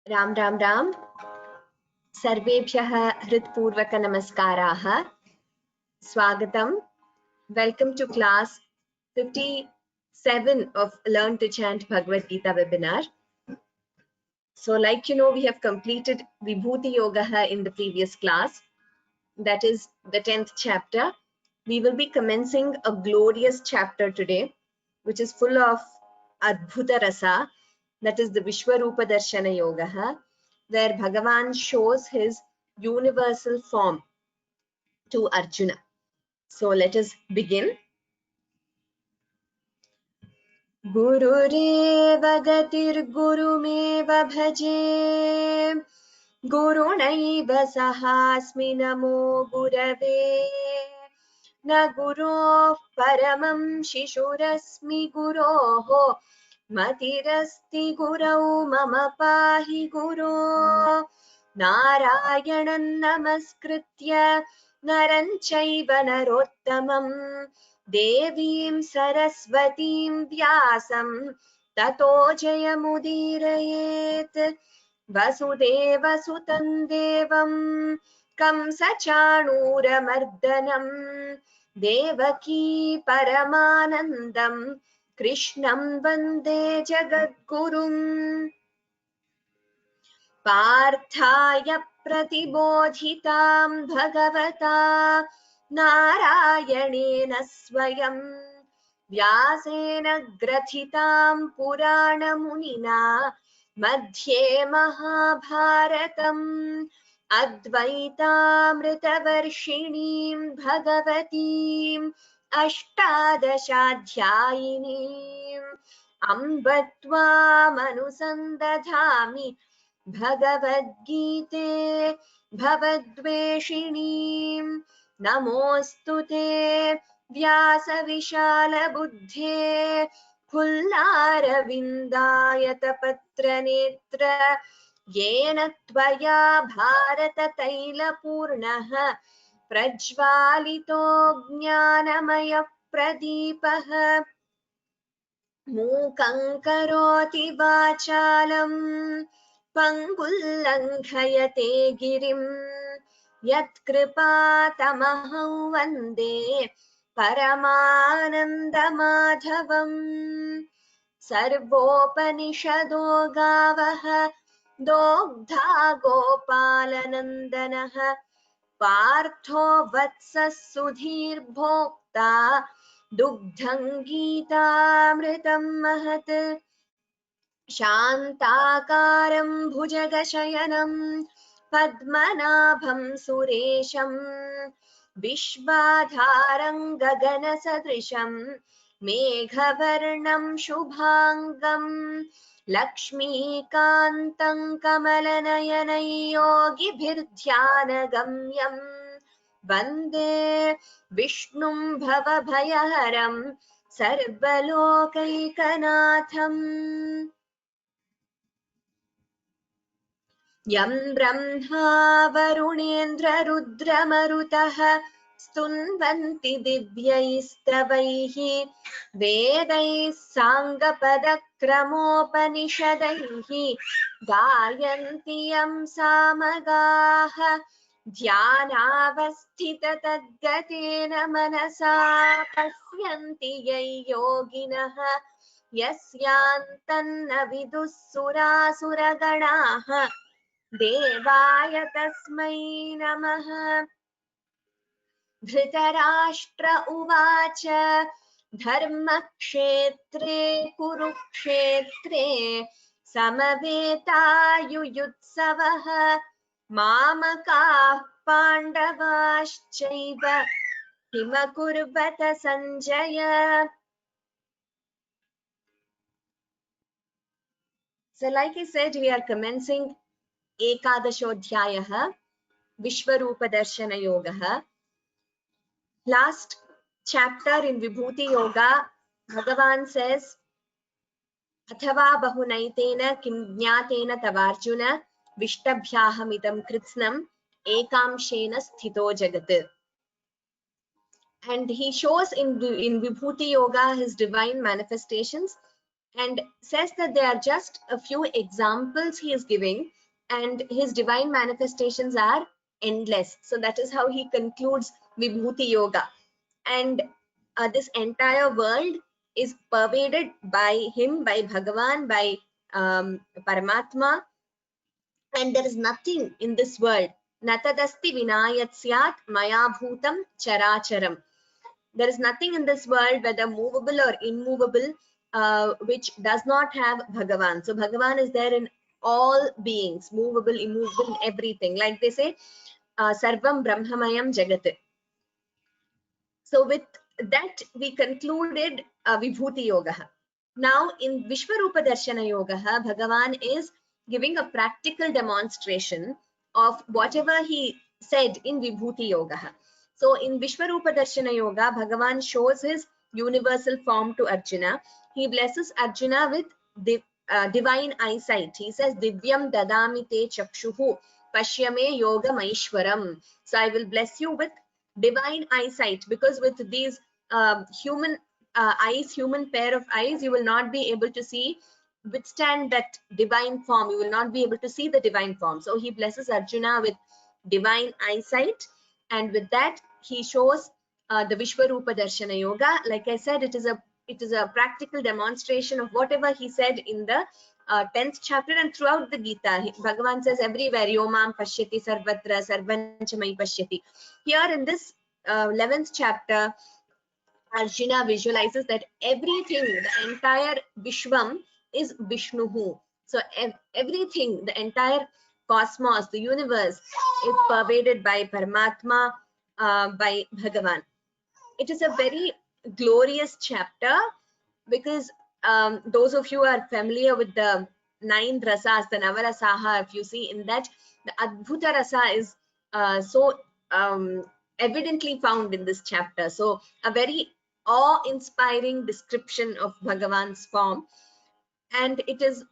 राम राम राम सर्वेभ्यः हृत्पूर्वक नमस्काराः स्वागतम् welcome to class 57 of Learn to Chant Bhagavad Gita webinar. So like you know, we have completed Vibhuti Yoga in the previous class, that is the 10th chapter. We will be commencing a glorious chapter today, which is full of Adbhuta Rasa, that is the Vishwarupa Darshana Yoga, where Bhagavan shows his universal form to Arjuna. So let us begin. Gurureva gatirgurumeva bhaje Gurunaiva sahasmi namo gurave Na guroh paramam shishurasmi guroho Matirasti gurau mama pahi guro Narayanan namaskritya naranchaiva narottamam Devim sarasvatim vyasam tato jayamudirayet वसुदेवसुतं देवं कंसचाणूरमर्दनं देवकी परमानन्दं कृष्णं वन्दे जगद्गुरुम् पार्थाय प्रतिबोधितां भगवता नारायणेन स्वयं व्यासेन ग्रथितां पुराणमुनिना मध्ये महाभारतम् अद्वैतामृतवर्षिणीं भगवतीम् अष्टादशाध्यायिनीम् अम्ब त्वामनुसन्दधामि भगवद्गीते भवद्वेषिणीं नमोऽस्तु ते व्यासविशालबुद्धे फुल्लारविन्दायतपत्रनेत्र येन त्वया भारततैलपूर्णः प्रज्वालितो ज्ञानमयः प्रदीपः मूकं करोति वाचालम् पङ्गुल्लङ्घयते गिरिं यत्कृपातमहं वन्दे परमानन्दमाधवम् सर्वोपनिषदो गावः दोग्धा गोपालनन्दनः पार्थो वत्सः सुधीर्भोक्ता दुग्धं गीतामृतं महत् शान्ताकारं भुजगशयनं पद्मनाभं सुरेशं विश्वाधारं गगनसदृशं मेघवर्णं शुभाङ्गं लक्ष्मीकान्तं कमलनयनं योगिभिर्ध्यानगम्यं वन्दे विष्णुं भवभयहरं सर्वलोकैकनाथम् यं ब्रह्मा वरुणेन्द्ररुद्रमरुतः स्तुन्वन्ति दिव्यैस्तवैः वेदैः साङ्गपदक्रमोपनिषदैः गायन्ति यं सामगाः ध्यानावस्थिततद्गतेन मनसा पश्यन्ति यै योगिनः यस्यान्तन्न विदुः सुरासुरगणाः देवाय तस्मै नमः। धृतराष्ट्र उवाच धर्मक्षेत्रे कुरुक्षेत्रे समवेतायुयुत्सवः मामकाः पाण्डवाश्चैव किमकुर्वत Sanjaya. So like I said, we are commencing Ekadashodhyayah Vishwarupa Darshana Yoga. Last chapter in Vibhuti Yoga, Bhagavan says, Athava bahunaitena kim jnatena tavarjuna vishtabhyahamitam kritsnam ekamshena sthito jagat. And he shows in Vibhuti Yoga his divine manifestations, and says that they are just a few examples he is giving, and his divine manifestations are endless. So that is how he concludes Vibhuti Yoga. And this entire world is pervaded by him, by Bhagavan, by Paramatma, and there is nothing in this world. Natadasti vinayat syat maya bhutam characharam. There is nothing in this world, whether movable or immovable, which does not have Bhagavan. So Bhagavan is there in all beings, movable, immovable, everything. Like they say, Sarvam Brahmamayam Jagat. So with that, we concluded Vibhuti Yoga. Now in Vishwarupa Darshana Yoga, Bhagavan is giving a practical demonstration of whatever he said in Vibhuti Yoga. So in Vishwarupa Darshana Yoga, Bhagavan shows his universal form to Arjuna. He blesses Arjuna with divine eyesight. He says, Divyam dadami te chakshuhu pashyame yoga maishwaram. So I will bless you with divine eyesight, because with these human eyes, human pair of eyes, you will not be able to withstand that divine form. You will not be able to see the divine form. So he blesses Arjuna with divine eyesight, and with that he shows the Vishwarupa Darshana Yoga. Like I said, it is a practical demonstration of whatever he said in the 10th chapter and throughout the Gita. Bhagavan says everywhere, Yomam pashyati sarvatra sarvanchamai pashyati. Here in this 11th chapter, Arjuna visualizes that everything, the entire Vishwam is Vishnuhu. So everything, the entire cosmos, the universe is pervaded by Paramatma, by Bhagavan. It is a very glorious chapter, because those of you who are familiar with the 9 rasas, the Navarasaha, if you see in that, the Adbhuta rasa is so evidently found in this chapter. So a very awe-inspiring description of Bhagavan's form, and it is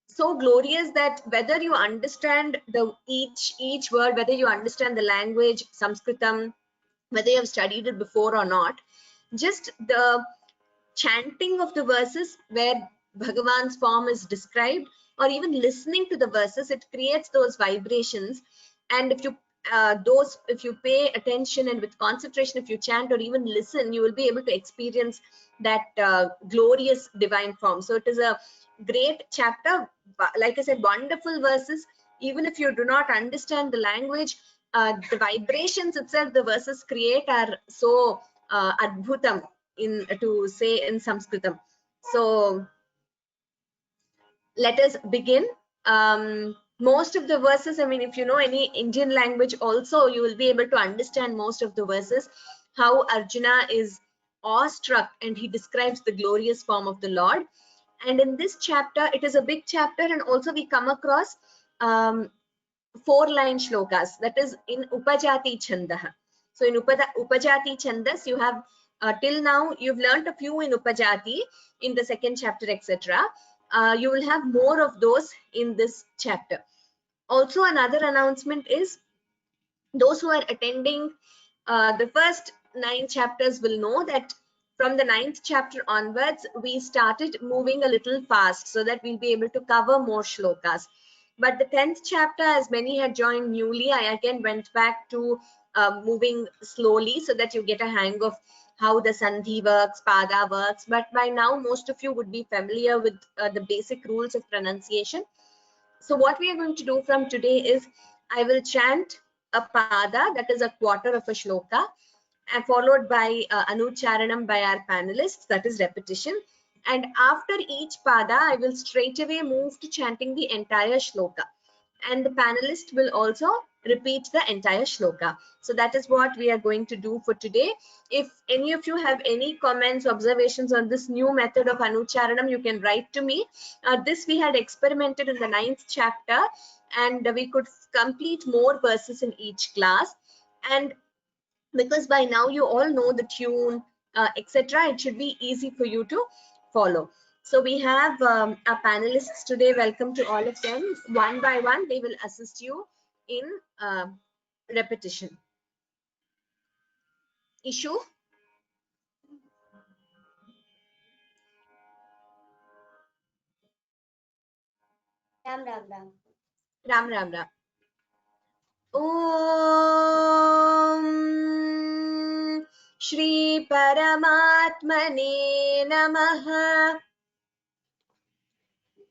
so glorious that whether you understand each word, whether you understand the language Sanskritam, whether you have studied it before or not, just the chanting of the verses where Bhagavan's form is described, or even listening to the verses, it creates those vibrations. And if you pay attention and with concentration, if you chant or even listen, you will be able to experience that glorious divine form. So it is a great chapter. Like I said, wonderful verses. Even if you do not understand the language, the vibrations itself the verses create are so adbhutam, to say in Sanskritam. So let us begin. Most of the verses, I mean, if you know any Indian language also, you will be able to understand most of the verses, how Arjuna is awestruck and he describes the glorious form of the Lord. And in this chapter, it is a big chapter, and also we come across 4-line shlokas, that is in Upajati Chandah. So in Upajati Chandas, you have till now you've learnt a few in Upajati in the 2nd chapter, etc. You will have more of those in this chapter. Also, another announcement is, those who are attending the first 9 chapters will know that from the 9th chapter onwards, we started moving a little fast so that we'll be able to cover more shlokas. But the 10th chapter, as many had joined newly, I again went back to moving slowly so that you get a hang of how the Sandhi works, Pada works. But by now, most of you would be familiar with the basic rules of pronunciation. So what we are going to do from today is, I will chant a Pada, that is a quarter of a shloka, and followed by Anucharanam by our panelists, that is repetition. And after each Pada, I will straight away move to chanting the entire shloka. And the panelist will also repeat the entire shloka. So that is what we are going to do for today. If any of you have any comments, observations on this new method of Anucharanam, you can write to me. This we had experimented in the 9th chapter, and we could complete more verses in each class. And because by now you all know the tune, etc., it should be easy for you to follow. So we have our panelists today. Welcome to all of them. One by one, they will assist you in repetition. Ishu? Ram Ram Ram Ram Ram Ram. ओम श्री परमात्मने नमः।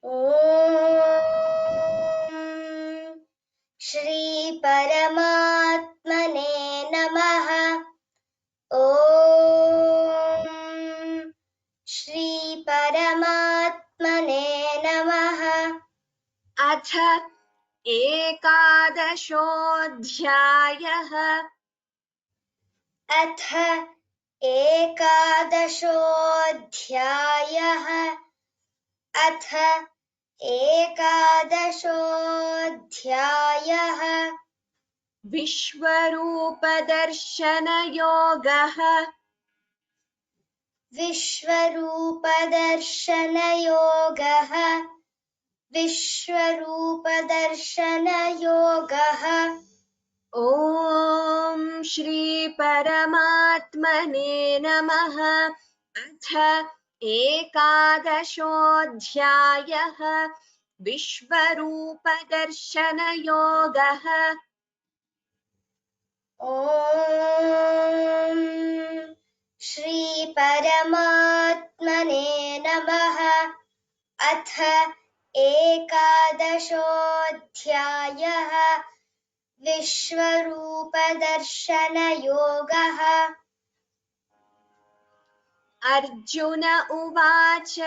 ओम श्री परमात्मने नमः। ओम श्री परमात्मने नमः। अथ एकादशोऽध्यायः। अथ एकादशोऽध्यायः। अथ एकादशोऽध्यायः। विश्वरूपदर्शनयोगः। विश्वरूपदर्शनयोगः। विश्वरूपदर्शनयोगः। ॐ श्री परमात्मने नमः। अथ एकादशोऽध्यायः। विश्वरूपदर्शनयोगः। ॐ श्री परमात्मने नमः। अथ एकादशोऽध्यायः। विश्वरूपदर्शनयोगः। अर्जुन उवाच।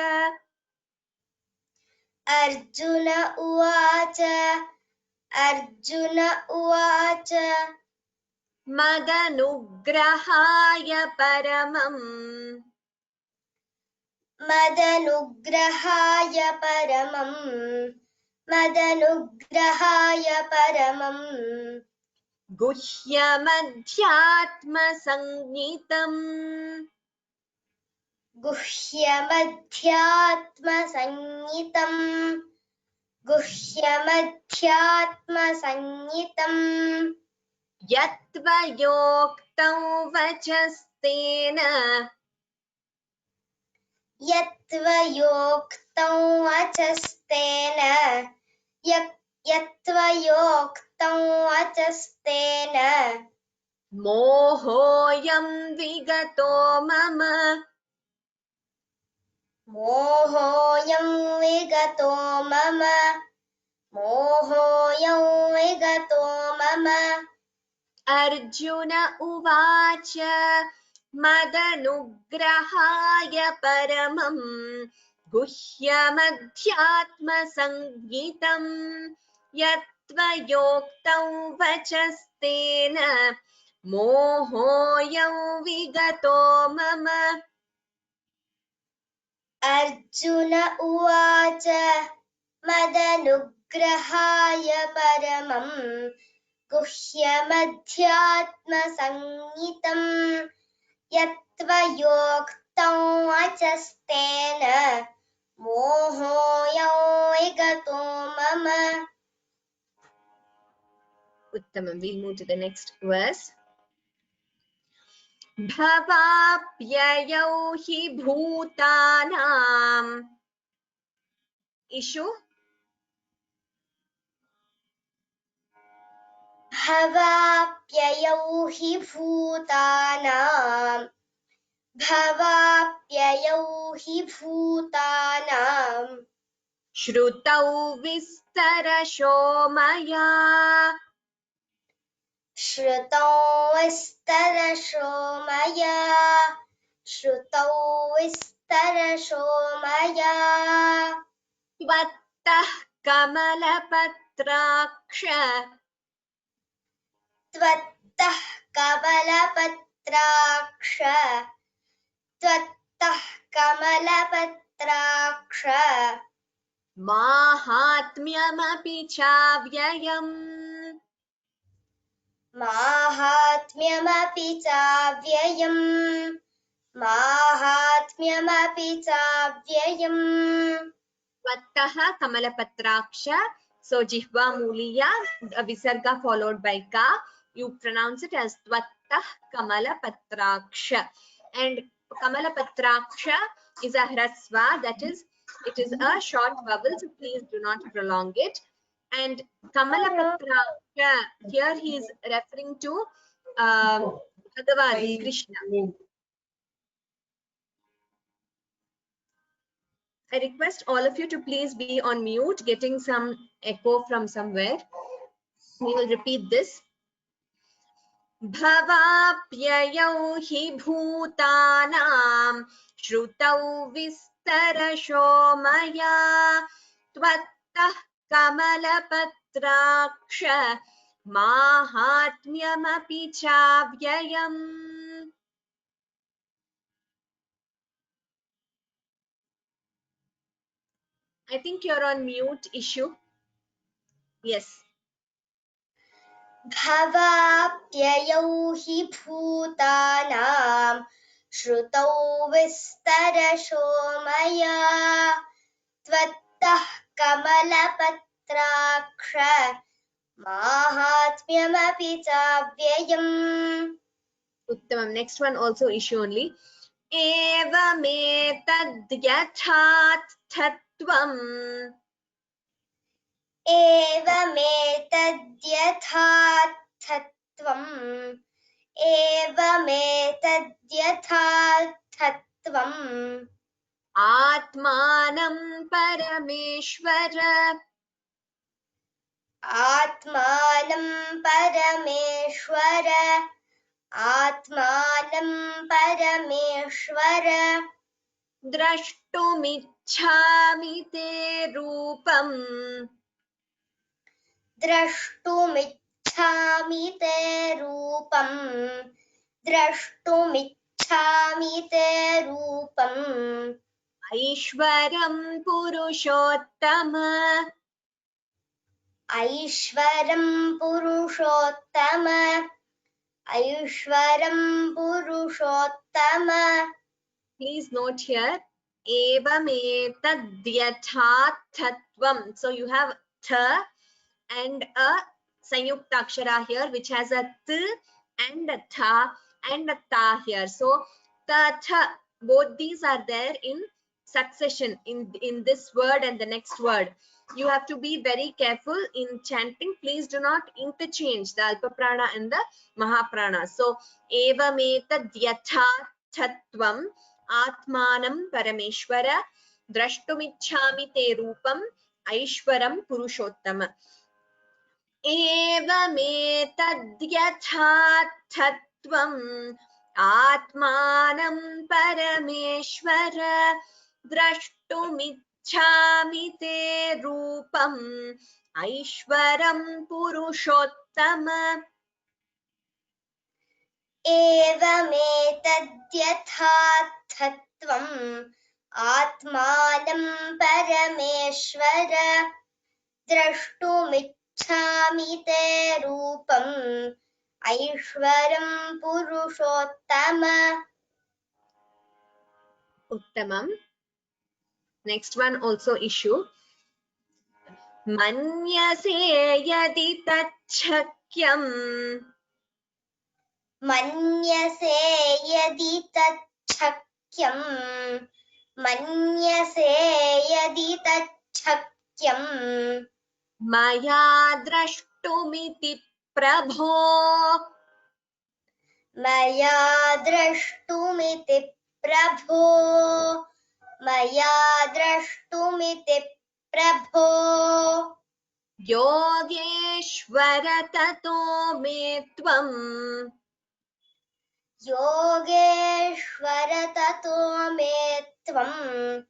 अर्जुन उवाच। अर्जुन उवाच। मदनुग्रहाय परमम्। मदनुग्रहाय परमम्। मदनुग्रहाय परमम्। गुह्यमध्यात्मसंज्ञितम्। गुह्यमध्यात्मसंज्ञितम्। गुह्यमध्यात्मसंज्ञितम्। यत्त्वयोक्तौ वचस्तेन। यत्त्वयोक्तौ वचस्तेन। यत्त्वयोक्तौ वचस्तेन। मोहोऽयं विगतो मम। मोहोऽयं विगतो मम। मोहोऽयं विगतो मम। अर्जुन उवाच। मदनुग्रहाय परमम् गुह्यमध्यात्मसंज्ञितम्। यत्त्वयोक्तौ वचस्तेन मोहोऽयं विगतो मम। अर्जुन उवाच। मदनुग्रहाय परमम् गुह्यमध्यात्मसंज्ञितम्। यत्त्वयोक्तौ वचस्तेन मोहोऽयं विगतो मम। Uttamam. We'll move to the next verse. भवाप्ययौ हि भूतानाम्। Ishu? भवाप्ययौ हि भूतानाम्। भवाप्ययौ हि भूतानाम्। श्रुतौ विस्तरशो मया। श्रुतौ विस्तरशो मया। श्रुतौ विस्तरशो मया। त्वत्तः कमलपत्राक्ष। त्वत्तः कमलपत्राक्ष। त्वत्तः कमलपत्राक्ष। माहात्म्यमपि चाव्ययम्। माहात्म्यमपि चाव्ययम्। माहात्म्यमपि चाव्ययम्। त्वत्तः कमलपत्राक्ष. So jihva muliya, visarga followed by ka. You pronounce it as tvattah kamalapatraksha. And kamalapatraksha is a hrasva, that is It is a short vowel, so please do not prolong it. And Kamalapatra, here he is referring to Bhagavadi, Krishna. I request all of you to please be on mute, getting some echo from somewhere. We will repeat this. Bhavapyayau hi bhutanam shrutau vistarasho maya tvattah kamalapatraksha mahatmyamapi chavyayam. I think you're on mute, Ishu. Yes. भवाप्ययौ हि भूतानां श्रुतौ विस्तरशो मया त्वत्तः कमलपत्राक्ष माहात्म्यमपि चाव्ययम्. Uttamam. Next one also issue only. Evametadyathāttham. एवमेतद्यथार्थत्वम् एवमेतद्यथार्थत्वम् Atmanam parameshvara. आत्मानं परमेश्वर आत्मानं परमेश्वर Drashtumichhami te rupam. द्रष्टुमिच्छामि ते रूपम् द्रष्टुमिच्छामि ते रूपम् Aishwaram purushottama. ऐश्वरं पुरुषोत्तम ऐश्वरं पुरुषोत्तम. Please note here. Evametadyathāttham. So you have tha and a sanyukta akshara here, which has a t and a tha and a ta here. So ta tha, both these are there in succession in this word and the next word. You have to be very careful in chanting. Please do not interchange the alpa prana and the mahaprana. So evametadyathāttham atmanam parameshvara drashtumichhami te rupam aishwaram purushottama. Evametadyathāttham atmanam parameshvara drashtumichhami te rupam aishwaram purushottama. एवमेतद्यथार्थत्वम् आत्मानं परमेश्वर द्रष्टुमिच्छामि ते रूपम् ऐश्वरं पुरुषोत्तम. Uttamam. Next one also issue. Manyase yadi tacchakyam. मन्यसे यदि तच्छक्यम् मन्यसे यदि तच्छक्यम् Maya drashtumiti prabho. मया द्रष्टुमिति प्रभो मया द्रष्टुमिति प्रभो Yogeshwar tato me tvam. योगेश्वर ततो मे त्वम्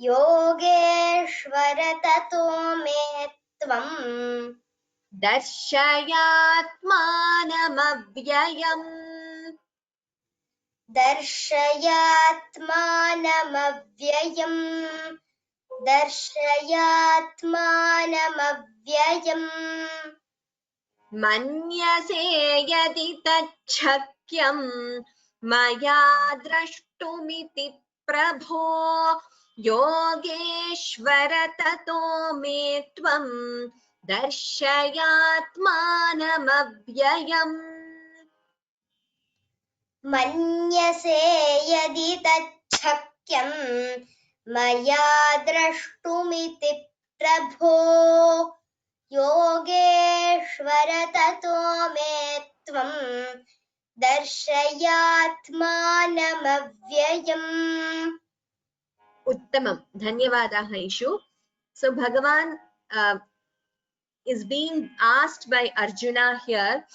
योगेश्वर ततो मे त्वम् Darshayatmanamavyayam. दर्शयात्मानमव्ययम् दर्शयात्मानमव्ययम् Manyase yadi tacchakyam maya drashtumiti prabho yogeshwar tato me tvam darshayatmanamavyayam. मन्यसे यदि तच्छक्यम् मया द्रष्टुमिति प्रभो योगेश्वर ततो मे त्वं दर्शयात्मानमव्ययम्। Uttamam. Dhanyavadaha Ishu. So Bhagavan is being asked by Arjuna here.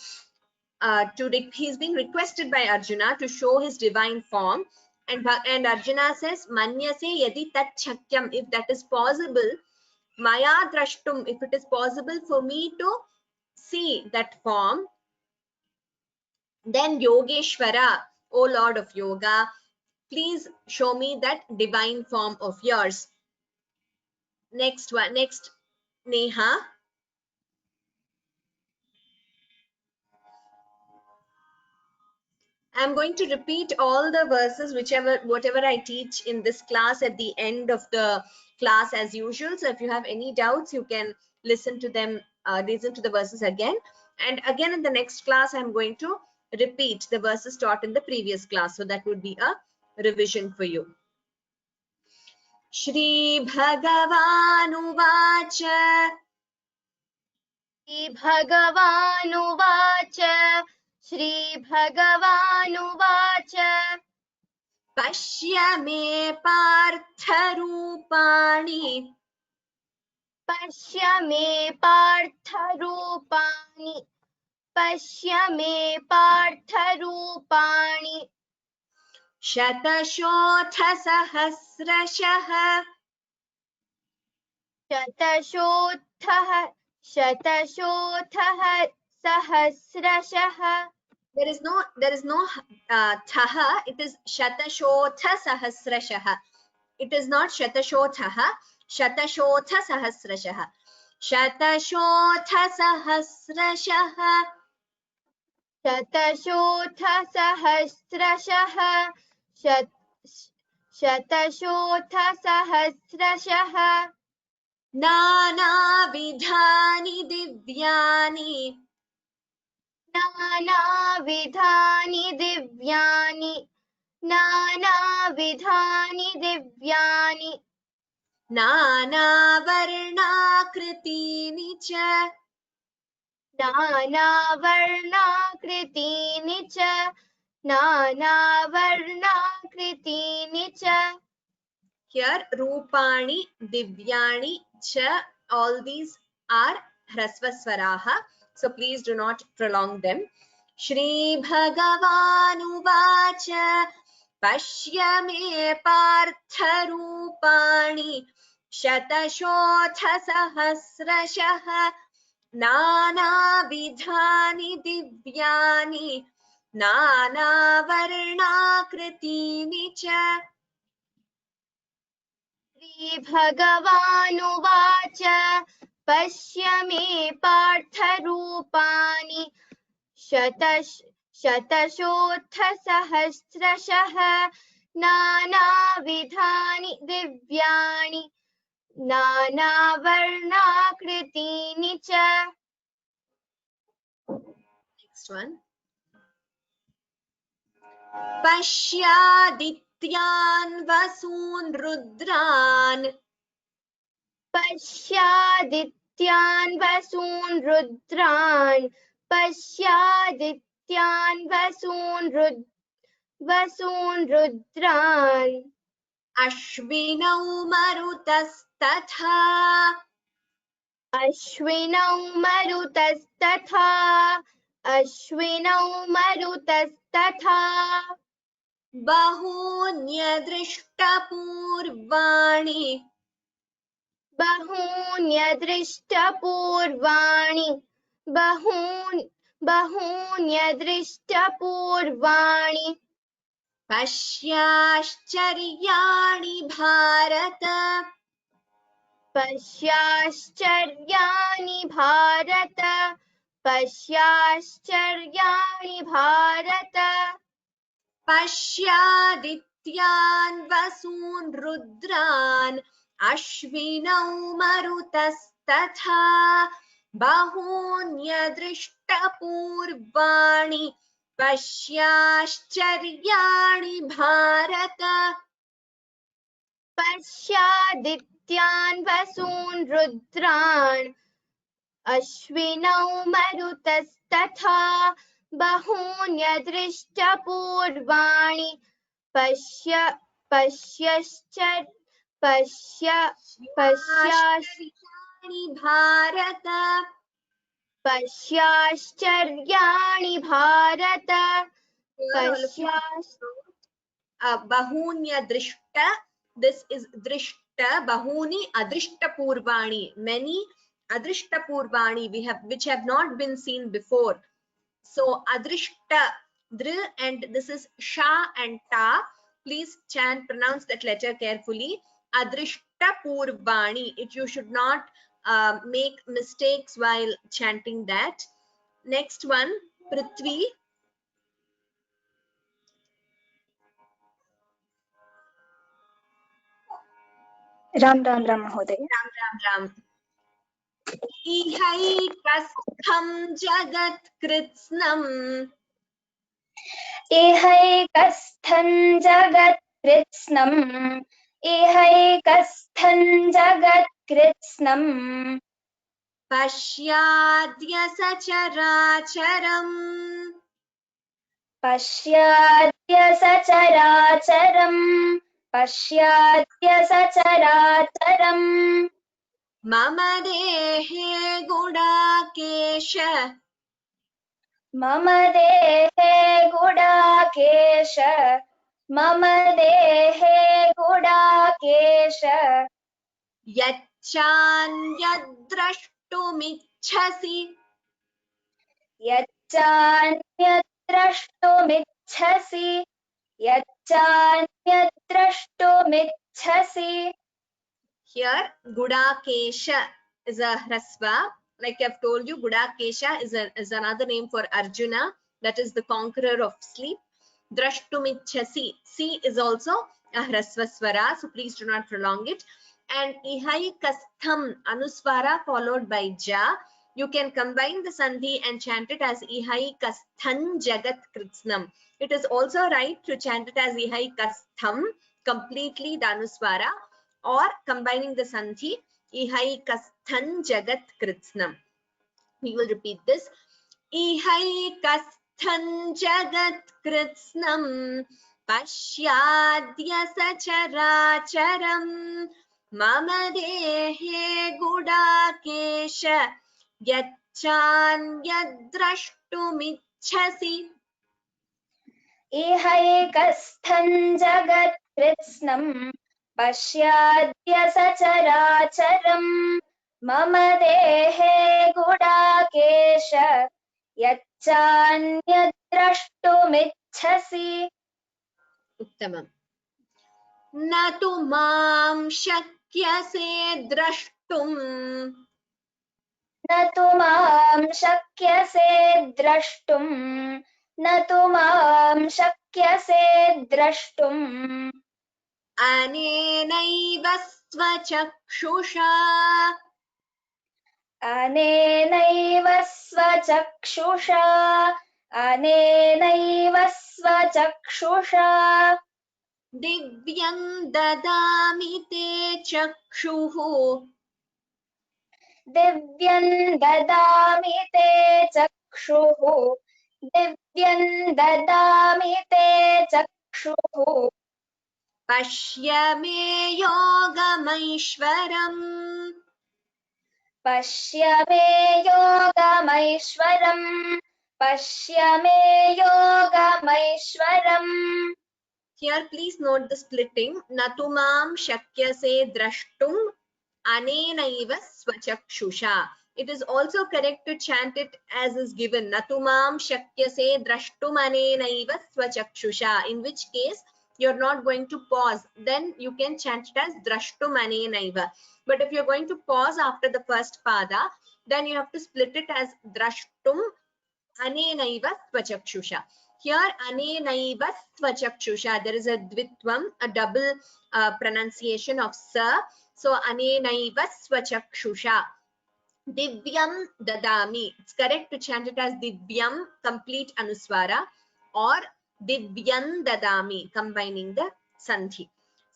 He's being requested by Arjuna to show his divine form, and Arjuna says, "Manyase yadi tat shakyam." If that is possible, Maya drashtum. If it is possible for me to see that form, then Yogeshwara, O Lord of Yoga, please show me that divine form of yours. Next one, next, Neha. I'm going to repeat all the verses, whatever I teach in this class at the end of the class as usual. So if you have any doubts, you can listen to them, listen to the verses again. And again in the next class, I'm going to repeat the verses taught in the previous class. So that would be a revision for you. Shri Bhagavanuvacha. श्रीभगवानुवाच श्रीभगवानुवाच Pashya me partharupani. पश्य मे पार्थरूपाणि पश्य मे पार्थरूपाणि शतशोऽथ सहस्रशः. शतशोऽथः सहस्रशः There is no thaha. It is shatashotha sahasrashah. It is not shatashotha. Shatashotha sahasrashah. Shatashotha sahasrashah. शतशोऽथ सहस्रशः शतशोऽथ सहस्रशः नानाविधानि दिव्यानि. नानाविधानि दिव्यानि नानाविधानि दिव्यानि नानावर्णाकृतीनि च. नानावर्णाकृतीनि च नानावर्णाकृतीनि च Here Rupani, Divyani, Cha, all these are Hrasvasvaraha. So please do not prolong them. Shri Bhagavanuvacha Pashya me partha Rupani Shatashotha sahasrashah Nana vidhani divyani Nana varnakritini cha. श्रीभगवानुवाच पश्य मे पार्थरूपाणि शतशोऽथ सहस्रशः नानाविधानि दिव्यानि नानावर्णाकृतीनि च Next one. Pashyadityan vasun rudran. पश्यादित्यान् वसून् रुद्रान् पश्यादित्यान् वसून् रुद्रान् Ashvinau marutastatha. अश्विनौ मरुतस्तथा Bahunyadrishtapurvani. बहून्यदृष्टपूर्वाणि Pashyaश्चर्याणि Bharata. पश्याश्चर्याणि Bharata Pashyadityan vasun rudran. Ashvinau marutastatha. Bahunyadrishtapurvani. Pashyashcharyani Bharata. पश्यादित्यान् वसून् रुद्रान् अश्विनौ मरुतस्तथा बहून्यदृष्टपूर्वाणि पश्याश्चर्याणि भारत पश्याश्चर्याणि Bharata Bahunya drishta, this is drishta, bahuni adrishta purvani, many adrishta purvani which have not been seen before. So adrishta, dr, and this is sha and ta. Please pronounce that letter carefully. Adrishta purvani. You should not make mistakes while chanting that. Next one, Prithvi. Ram महोदय। राम इहैकस्थं जगत्कृत्स्नम् इहैकस्थं जगत्कृत्स्नम् इहैकस्थं जगत्कृत्स्नम् पश्याद्य सचराचरम् पश्याद्य सचराचरम् पश्याद्य सचराचरम् मम देहे गुडाकेश मम देहे गुडाकेश मम देहे गुडाकेश यच्चान्यद्द्रष्टुमिच्छसि यच्चान्यद्द्रष्टुमिच्छसि यच्चान्यद्द्रष्टुमिच्छसि। Here Gudakesha is a hrasva. Like I've told you, Gudakesha is another name for Arjuna, that is the conqueror of sleep. Drashtumichasi, si is also a hrasva swara, so please do not prolong it. And Ihaikastham, anuswara followed by ja. You can combine the sandhi and chant it as Ihaikasthan Jagat Kritsnam. It is also right to chant it as Ihaikastham, completely the anuswara, or combining the sandhi Ihaikasthan Jagat Kritsnam. We will repeat this. Ihaikasthan Jagat Kritsnam Pashyadya Sacharacharam Mama Dehe Gudakesha Yachanyadrashtumichhasi. इहैकस्थं जगत्कृत्स्नम् पश्याद्य सचराचरम् मम देहे गुडाकेश यच्चान्यद्द्रष्टुमिच्छसि। उत्तमम्। न तु मां शक्यसे द्रष्टुम् न तु मां शक्यसे द्रष्टुम् न तु मां शक्यसे द्रष्टुम् अनेनैव स्वचक्षुषा अनेनैव स्वचक्षुषा अनेनैव स्वचक्षुषा दिव्यं ददामि ते चक्षुः दिव्यं ददामि ते चक्षुः दिव्यं ददामि ते चक्षुः पश्य मे योगमैश्वरम् पश्य मे योगमैश्वरम् पश्य मे योगमैश्वरम्। Here please note the splitting. Natumam shakyase drashtum anenaiva swachakshusha. It is also correct to chant it as is given. Natumam shakyase drashtum anenaiva swachakshusha. In which case you're not going to pause. Then you can chant it as drashtum anenaiva. But if you're going to pause after the first pada, then you have to split it as drashtum anenaiva swachakshusha. Here anenaiva swachakshusha, there is a dvitvam, a double pronunciation of sa. So anenaiva swachakshusha. Divyam dadami. It's correct to chant it as divyam, complete anuswara, or divyam dadami, combining the sandhi.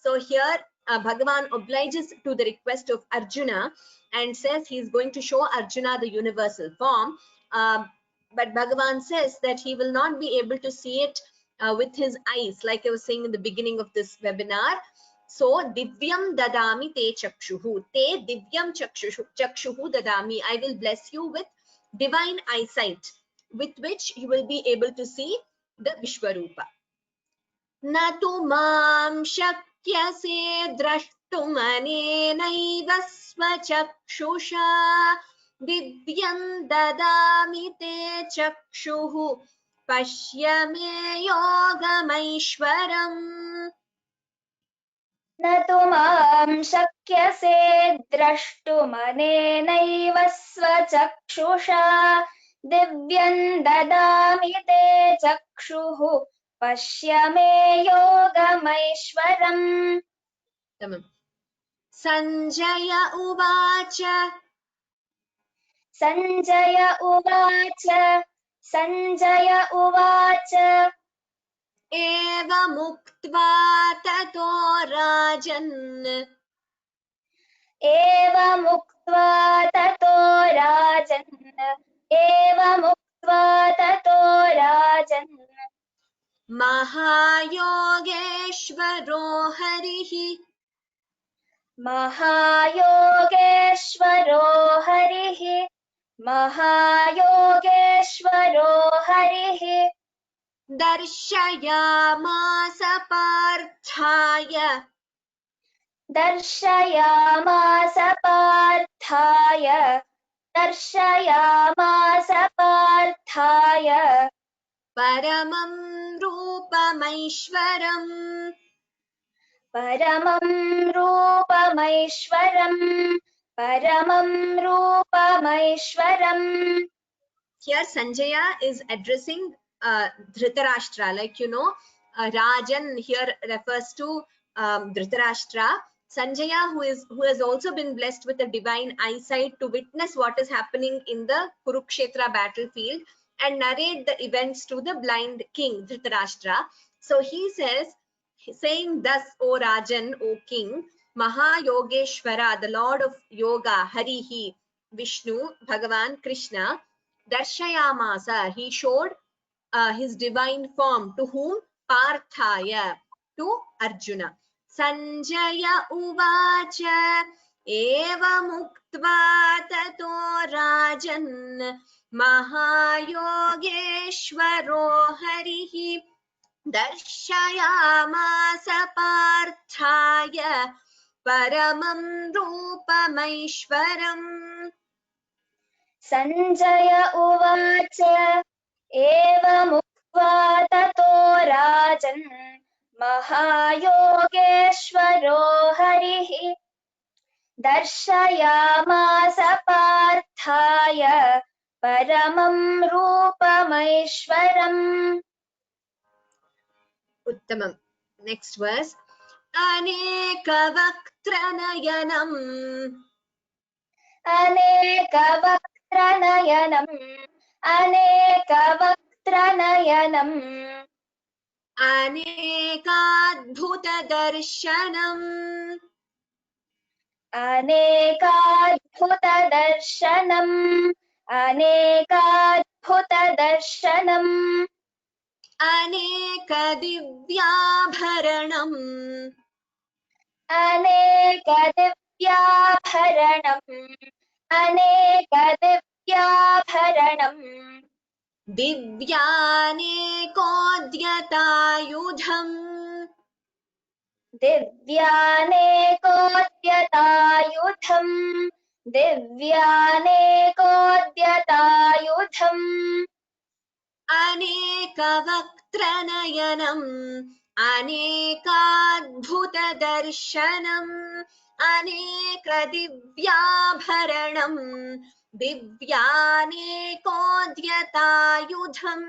So here Bhagavan obliges to the request of Arjuna and says he is going to show Arjuna the universal form. But Bhagavan says that he will not be able to see it with his eyes, like I was saying in the beginning of this webinar. So, divyam dadami te chakshuhu. Te divyam chakshuhu dadami. I will bless you with divine eyesight, with which you will be able to see the Vishwarupa. Na tu mam shakyase drashtumanenaiva svachakshusha divyam dadami te chakshuhu pashya me yogamaishwaram. न तु मां शक्यसे द्रष्टुमनेनैव स्वचक्षुषा दिव्यं ददामि ते चक्षुः पश्य मे योगमैश्वरम्. Sanjaya uvacha. Sanjay uvacha Eva muktva tato rajan. eva muktva tato rajan Mahayogeshvaro harihi. महायोगेश्वरो हरिः Darshayamasa parthaya. दर्शयामास पार्थाय Paramam rupamaishwaram. परमं रूपमैश्वरम्. Here Sanjaya is addressing Dhritarashtra, like Rajan here refers to Dhritarashtra. Sanjaya, who has also been blessed with a divine eyesight to witness what is happening in the Kurukshetra battlefield and narrate the events to the blind king Dhritarashtra. So he says, saying thus, O Rajan, O king, Mahayogeshwara, the Lord of Yoga, Harihi, Vishnu, Bhagavan, Krishna, Darshayamasa, he showed his divine form to whom? Parthaya, to Arjuna. Sanjaya uvacha eva muktva tato rajan mahayogeshvaro harihi darshayamasa parthaya paramam rupamaishwaram. Sanjaya उवाच एवमुक्त्वा ततो राजन् महायोगेश्वरो हरिः दर्शयामास पार्थाय परमं रूपमैश्वरम्. Uttamam. Next verse. Anekavaktranayanam. Anekadbhutadarshanam. अनेकाद्भुतदर्शनम् Anekadivyabharanam. अनेकदिव्याभरणम् Divyanekodhyatayudham. दिव्यानेकोद्यतायुधम् Anekavaktranayanam. Anekadbhutadarshanam. Anekadivyabharanam. Divyanekodhyatayudham.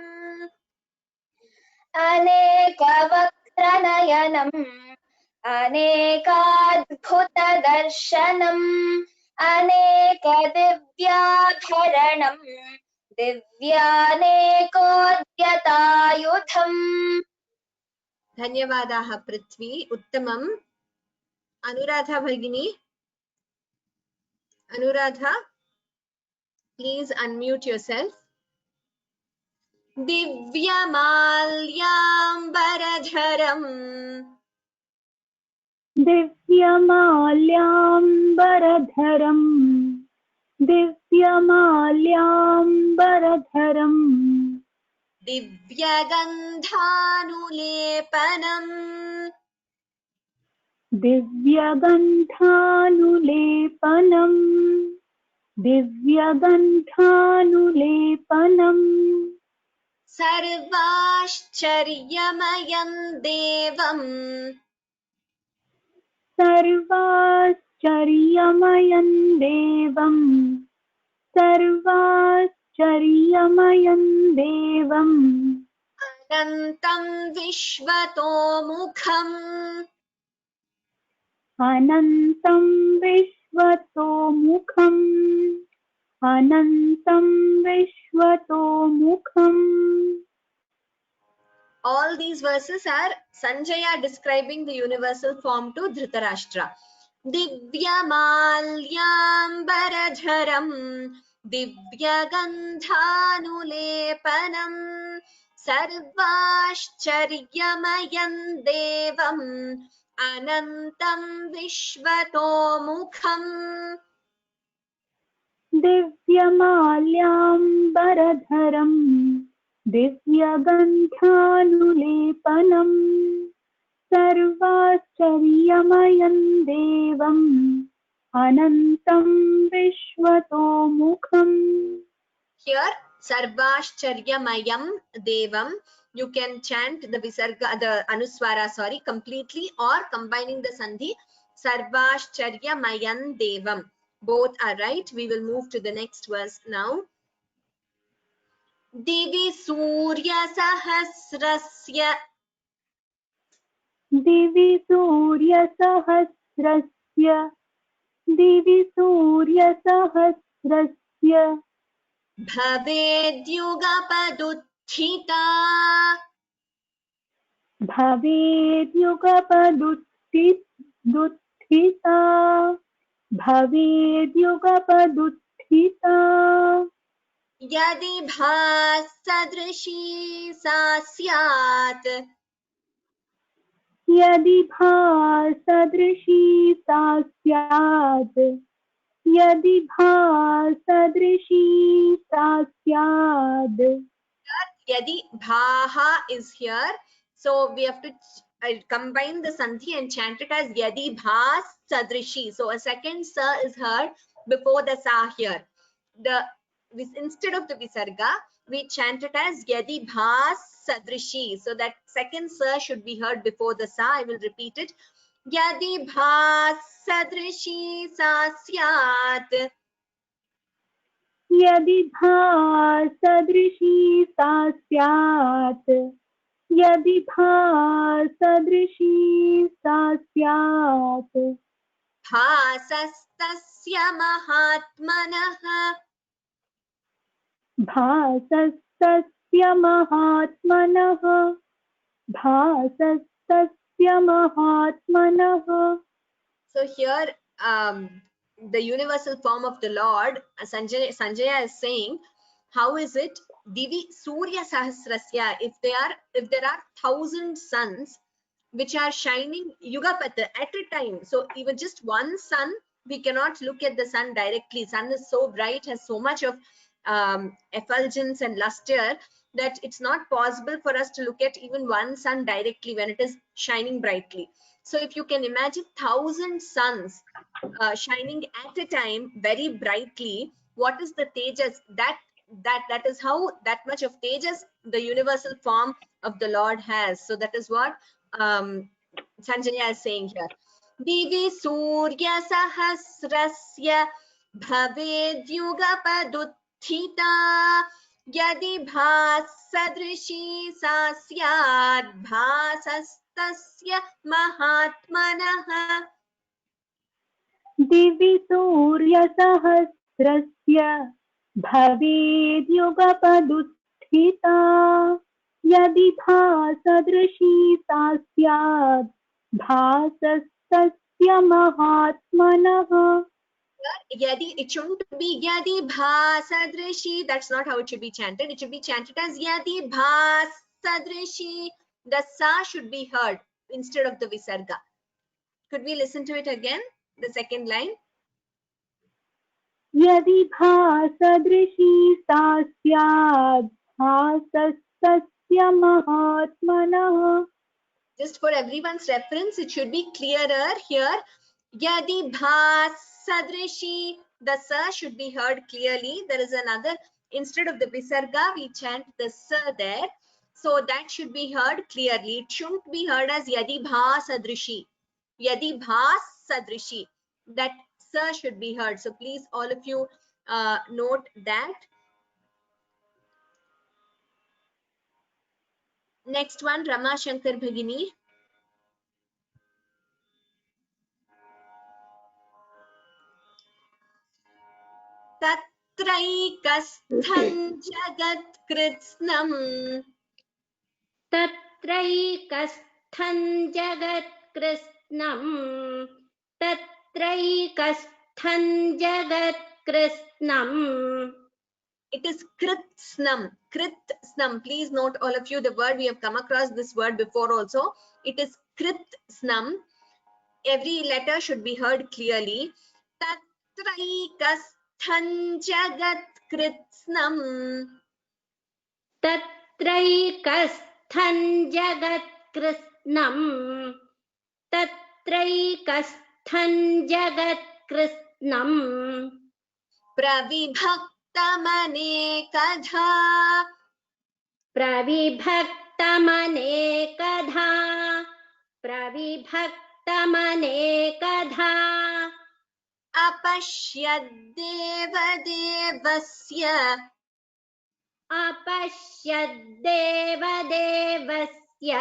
अनेकवक्त्रनयनम् अनेकाद्भुतदर्शनम् अनेकदिव्याभरणम् दिव्यानेकोद्यतायुधम्. धन्यवादाः पृथ्वी. उत्तमम्. Anuradha Bhagini. Anuradha, please unmute yourself. Divyamalyambaradharam. दिव्यमाल्याम्बरधरम् दिव्यमाल्याम्बरधरम् दिव्यगन्धानुलेपनम्. दिव्यगन्धानुलेपनम् दिव्यगन्धानुलेपनम् सर्वाश्चर्यमयं देवम्. सर्वाश्चर्यमयम् देवम् सर्वाश्चर्यमयम् देवम् अनन्तं विश्वतोमुखम्. अनन्तं विश्वतोमुखम् अनन्तं विश्वतोमुखम्. All these verses are Sanjaya describing the universal form to Dhritarashtra. Divyamalyambaradharam divyagandhanulepanam sarvashcharyamayam devam anantam vishvatomukham. दिव्यमाल्याम्बरधरम् दिव्यगन्धानुलेपनम् सर्वाश्चर्यमयम् देवम् अनन्तं विश्वतोमुखम्. Here, Sarvashcharyamayam Devam, you can chant the Visarga, the Anuswara, sorry, completely or combining the Sandhi. Sarvashcharyamayam Devam. Both are right. We will move to the next verse now. Divi Surya Sahasrasya. दिवि सूर्यसहस्रस्य दिवि सूर्यसहस्रस्य Bhavedyugapaduthita. भवेद्युगपदुत्थिता भवेद्युगपदुत्थिता Yadi bhasadrishi sa syat. यदि भासदृशी सा स्यात् यदि भासदृशी सा स्यात्. Yadi bhaha is here, so we have to combine the sandhi and chant it as yadi bhas sadrishi. So a second sa is heard before the sa here. Instead of the visarga, we chant it as yadi bhas sadrishi. So that second sa should be heard before the sa. I will repeat it. Yadi bhas sadrishi sa syat. यदि भासदृशी सा स्यात् यदि भासदृशी सा स्यात्. भासस्तस्य महात्मनः. भासस्तस्य महात्मनः भासस्तस्य महात्मनः. So here the universal form of the Lord, Sanjaya is saying, how is it Divi Surya Sahasrasya, if there are 1,000 suns which are shining Yugapata at a time. So even just one sun, we cannot look at the sun directly. Sun is so bright, has so much of effulgence and luster that it's not possible for us to look at even one sun directly when it is shining brightly. So if you can imagine 1,000 suns shining at a time very brightly, what is the tejas? That is how that much of tejas the universal form of the Lord has. So that is what Sanjaya is saying here. Divi Surya Sahasrasya Bhavedyugapaduthita Yadi Bhasadrishi sa syad Bhasastasya Mahatmanah. दिवि सूर्यसहस्रस्य भवेद्युगपदुत्थिता यदि भासदृशी सा स्यात् भासस्तस्य तस्य महात्मनः. Yadi, it shouldn't be Yadi Bhasadrishi. That's not how it should be chanted. It should be chanted as Yadi Bhasadrishi. The Sa should be heard instead of the Visarga. Could we listen to it again? The second line. यदि भासदृशी सा स्यात् भासस्तस्य महात्मनः. Just for everyone's reference, it should be clearer here. Yadi Bhasadrishi. The Sa should be heard clearly. There is another, instead of the Visarga, we chant the Sa there. So that should be heard clearly. It shouldn't be heard as Yadi Bhasadrishi. Yadi Bhasadrishi. That Sa should be heard. So please, all of you note that. Next one, Rama Shankar Bhagini. Tatraikastham jagat kritsnam. तत्रैकस्थं जगत्कृत्स्नं तत्रैकस्थं जगत्कृत्स्नं. It is kritsnam. Kritsnam. Please note, all of you, the word, we have come across this word before also. It is kritsnam. Every letter should be heard clearly. Tatraikastham jagat kritsnam. तत्रैकस्थं जगत्कृत्स्नं तत्रैकस्थं जगत्कृत्स्नं. Pravibhaktamanekadha. प्रविभक्तमनेकधा प्रविभक्तमनेकधा. Apashyadevadevasya. अपश्यद्देवदेवस्य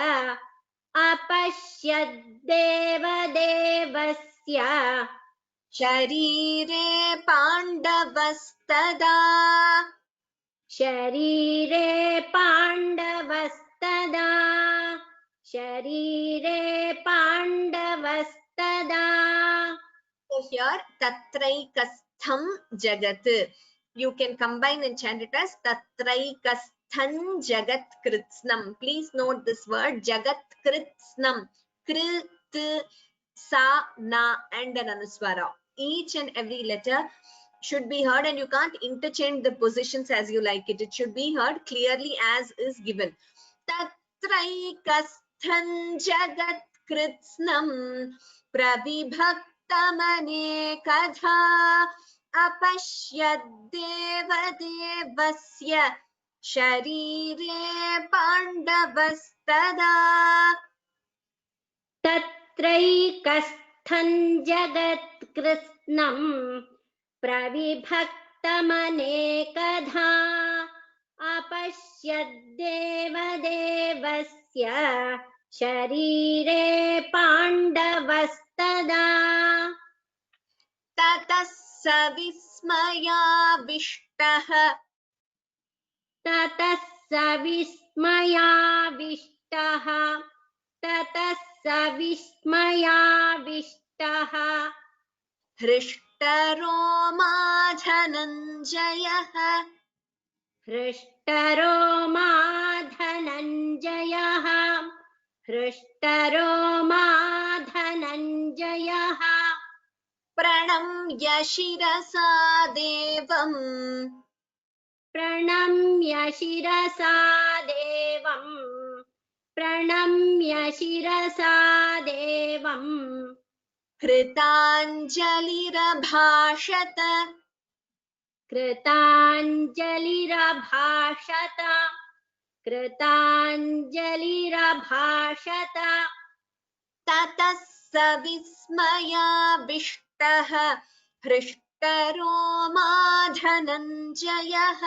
अपश्यद्देवदेवस्य. Sharire pandavastada. शरीरे पाण्डवस्तदा शरीरे पाण्डवस्तदा. So here, tatraikastham jagat. You can combine and chant it as tatraikastham jagat kritsnam. Please note this word, jagat kritsnam. Krit, sa, na, and an anuswara. Each and every letter should be heard, and you can't interchange the positions as you like it. It should be heard clearly as is given. Tatraikastham jagat kritsnam prabhibhaktamanekadha apashyadevadevasya sharire pandavastada. तत्रैकस्थं जगत्कृत्स्नं प्रविभक्तमनेकधा अपश्यद्देवदेवस्य शरीरे पाण्डवस्तदा. ततः स विस्मयाविष्टः. ततः स विस्मयाविष्टः ततः स विस्मयाविष्टः. हृष्टरोमा धनञ्जयः. हृष्टरोमा धनञ्जयः हृष्टरोमा धनञ्जयः. प्रणम्य शिरसा देवम्. प्रणम्य शिरसा देवम् प्रणम्य शिरसा देवम्. कृताञ्जलिरभाषत. कृताञ्जलिरभाषत कृताञ्जलिरभाषत. ततः स विस्मयाविष्टः हृष्टरोमा धनञ्जयः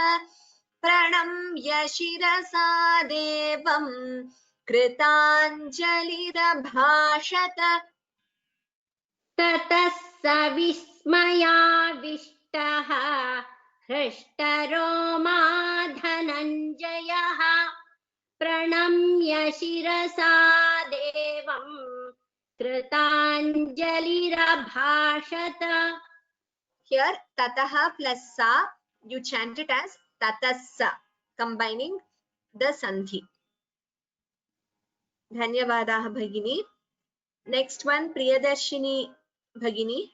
प्रणम्य शिरसा देवम् कृताञ्जलिरभाषत. ततः स विस्मयाविष्टः हृष्टरोमा धनञ्जयः प्रणम्य शिरसा देवम् कृताञ्जलिरभाषत. Here tataha plus sa, you chant it as tatassa, combining the sandhi. Dhanyavadaha Bhagini. Next one, Priyadarshini Bhagini.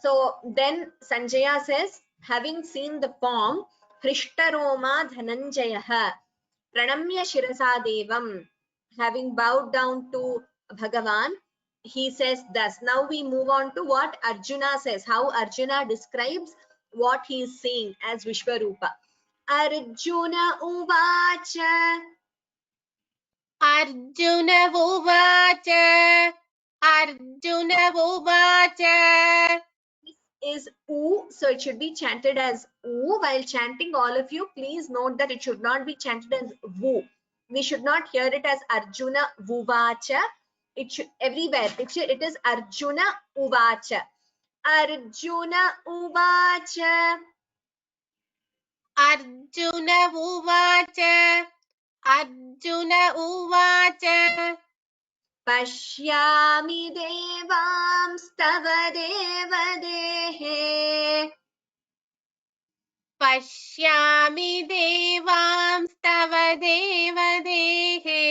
So then Sanjaya says, having seen the form, Hrishtaroma Dhananjayaha, Pranamya Shirasa Devam, having bowed down to Bhagavan, he says thus. Now we move on to what Arjuna says, how Arjuna describes what he is seeing as Vishwarupa. Arjuna Uvacha. Arjuna उवाच अर्जुन उवाच Is oo, so it should be chanted as oo. While chanting, all of you please note that it should not be chanted as voo. We should not hear it as Arjuna vuvacha. It should everywhere it is Arjuna uvacha. Arjuna uvacha. Arjuna उवाच अर्जुन उवाच Pashyami devamstav devadehe. पश्यामि देवांस्तव देवदेहे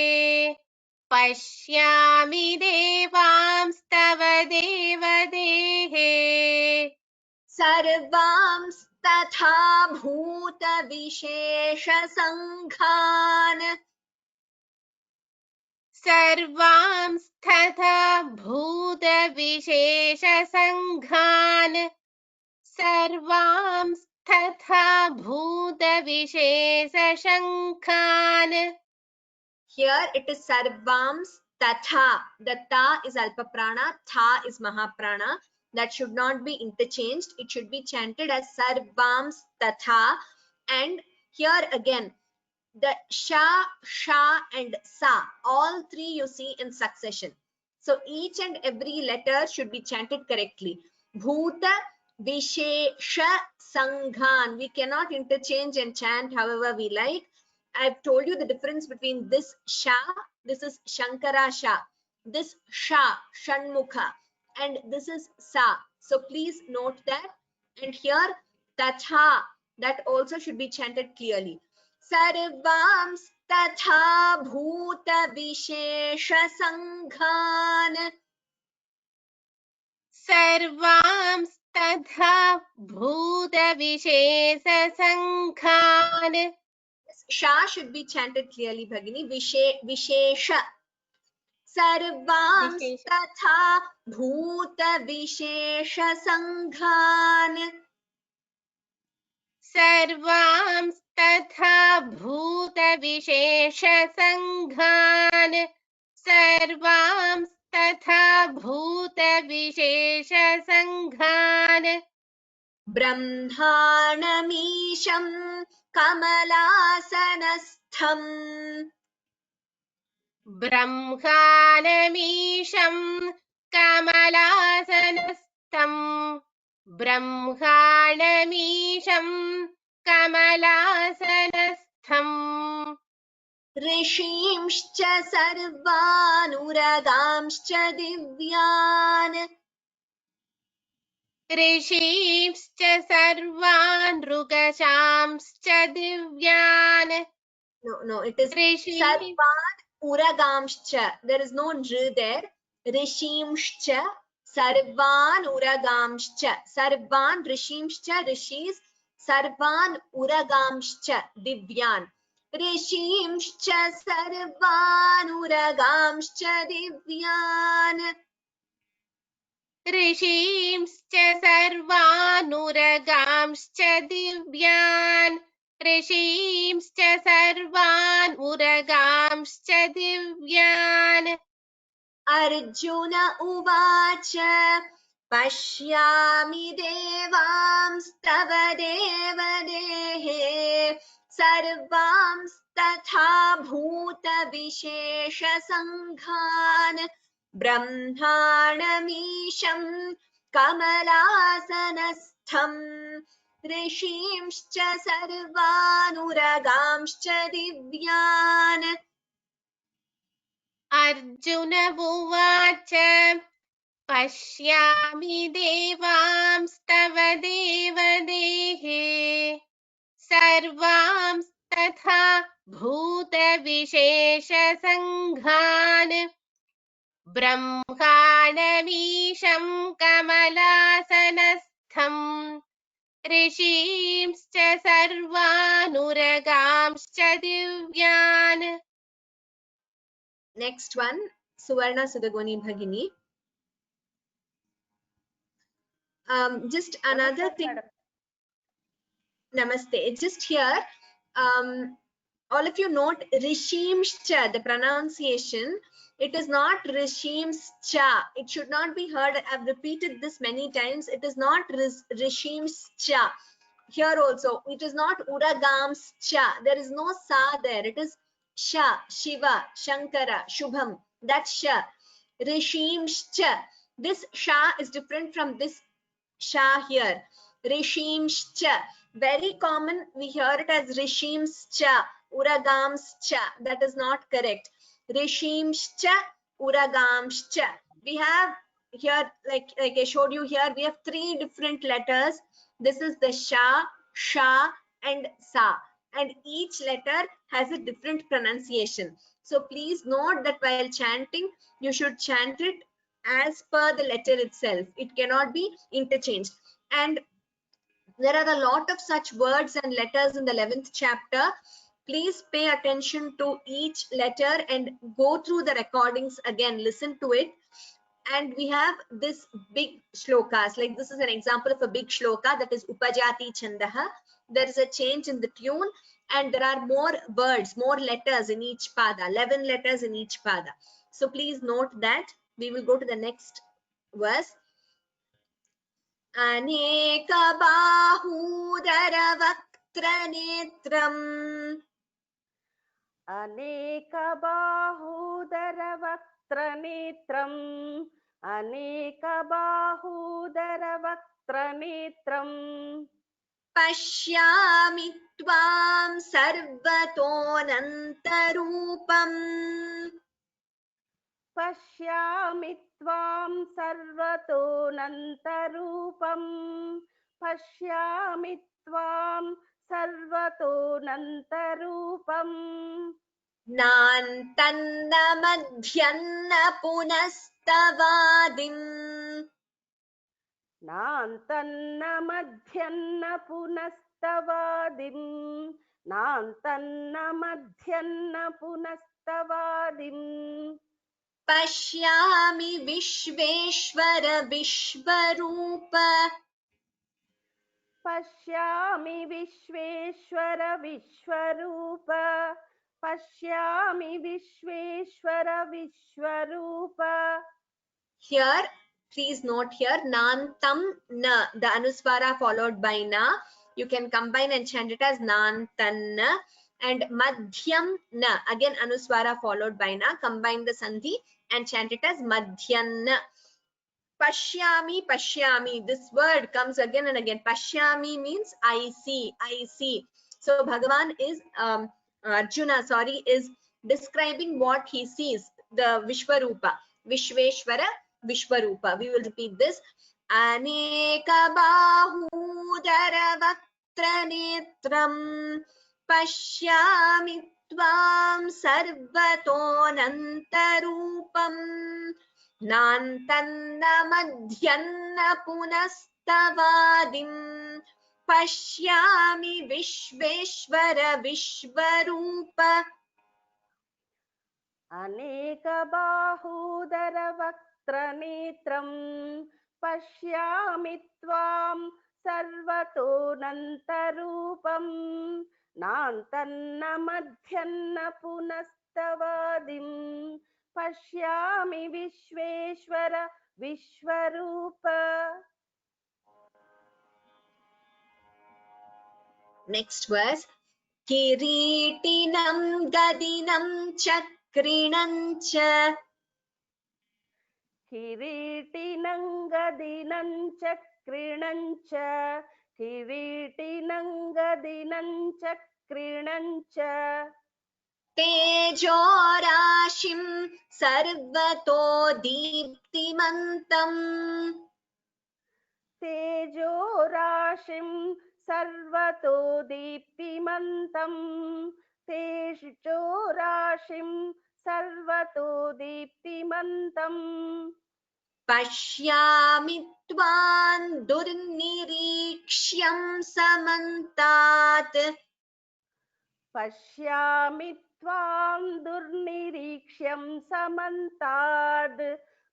पश्यामि देवांस्तव देवदेहे सर्वांस्तथा भूतविशेषसङ्घान् सर्वांस्तथा भूतविशेषसङ्घान् सर्वांस्तथा भूतविशेषसङ्घान्. Here it is sarvams tatha. The ta is alpa prana, tha is mahaprana. That should not be interchanged. It should be chanted as sarvams tatha. And here again, the sha, sha and sa, all three you see in succession. So each and every letter should be chanted correctly. Bhuta Vishesha Sanghan. We cannot interchange and chant however we like. I've told you the difference between this sha, this is Shankara sha, this sha, Shanmukha, and this is sa. So please note that. And here tatha, that also should be chanted clearly. Sarvams tatha bhuta vishesha sanghan. सर्वांस्तथा भूतविशेषसङ्घान्. Sha should be chanted clearly, Bhagini. Vishesha. Sarvams tatha bhuta vishesha sanghan. सर्वांस्तथा भूतविशेषसङ्घान्. सर्वांस्तथा भूतविशेषसङ्घान्. ब्रह्माणमीशं कमलासनस्थम्. ब्रह्माणमीशं कमलासनस्थम्. ब्रह्माणमीशं कमलासनस्थम्. ऋषींश्च सर्वानुरगांश्च दिव्यान्. ऋषींश्च सर्वान् ऋगशांश्च दिव्यान्. No, it is sarvan uragamscha. There is no dr there. Rishimscha sarvan uragamscha. Sarvan rishimscha rishis. Sarvan uragamscha divyan. Rishimscha sarvan uragamscha divyan. ऋषींश्च सर्वानुरगांश्च दिव्यान्. ऋषींश्च सर्वान् उरगांश्च दिव्यान्. अर्जुन उवाच पश्यामि देवांस्तव देवदेहे सर्वांस्तथा भूतविशेषसङ्घान् ब्रह्माणमीशं कमलासनस्थम् ऋषींश्च सर्वानुरगांश्च दिव्यान् अर्जुन उवाच पश्यामि देवांस्तव देवदेहे सर्वांस्तथा भूतविशेषसङ्घान् ब्रह्माणमीशं कमलासनस्थम् ऋषींश्च सर्वानुरगांश्च दिव्यान्. Next one, Suvarna Sudagoni Bhagini. Just another thing. Namaste. Just here, all of you note Rishimscha, the pronunciation. It is not Rishimscha. It should not be heard. I've repeated this many times. It is not Rishimscha. Here also, it is not Uragamscha. There is no sa there. It is Sha, Shiva, Shankara, Shubham. That's Sha. Rishimscha. This Sha is different from this Sha here. Rishimscha. Very common. We hear it as Rishimscha, Uragamscha. That is not correct. Rishimscha, Uragamscha. We have here, like I showed you here, we have 3 different letters. This is the Sha, Sha, and Sa. And each letter has a different pronunciation. So please note that while chanting, you should chant it as per the letter itself. It cannot be interchanged. And there are a lot of such words and letters in the 11th chapter. Please pay attention to each letter and go through the recordings again, listen to it. And we have this big shlokas, like this is an example of a big shloka, that is Upajati Chandaha. There is a change in the tune and there are more words, more letters in each pada, 11 letters in each pada. So please note that. We will go to the next verse. अनेकबाहूदरवक्त्रनेत्रम् अनेकबाहूदरवक्त्रनेत्रम् अनेकबाहूदरवक्त्रनेत्रम् पश्यामि त्वां सर्वतोऽनन्तरूपम् पश्यामि त्वां सर्वतोऽनन्तरूपम् पश्यामि त्वां सर्वतोऽनन्तरूपम् नान्तन्न मध्यन्न पुनस्तवादिम् नान्तन्न मध्यन्न पुनस्तवादिम् नान्तन्न मध्यन्न पुनस्तवादिम् पश्यामि विश्वेश्वर विश्वरूप पश्यामि विश्वेश्वर विश्वरूप पश्यामि विश्वेश्वर विश्वरूप. Here, please note here, nantam na, the anuswara followed by na. You can combine and chant it as nantanna. And madhyam na, again anuswara followed by na. Combine the sandhi and chant it as madhyanna. Pashyami, pashyami. This word comes again and again. Pashyami means I see, I see. So Bhagavan is, Arjuna, sorry, is describing what he sees, the Vishwarupa. Vishveshwara, Vishwarupa. We will repeat this. Aneka bahudara vaktra netram pashyami tvam sarvatonantarupam नान्तन्न मध्यन्न पुनस्तवादिम् पश्यामि विश्वेश्वर विश्वरूप. अनेकबाहूदरवक्त्रनेत्रम् पश्यामि त्वां सर्वतोऽनन्तरूपम् नान्तन्न मध्यन्न पुनस्तवादिम् पश्यामि विश्वेश्वर विश्वरूप. Next verse. किरीटिनं गदिनं चक्रिणं च किरीटिनं गदिनं चक्रिणं च किरीटिनं गदिनं चक्रिणं च तेजोराशिं सर्वतो दीप्तिमन्तम् तेजोराशिं सर्वतो दीप्तिमन्तं तेजोराशिं सर्वतो दीप्तिमन्तम् पश्यामि त्वां दुर्निरीक्ष्यं समन्तात् पश्यामि त्वां दुर्निरीक्ष्यं समन्ताद्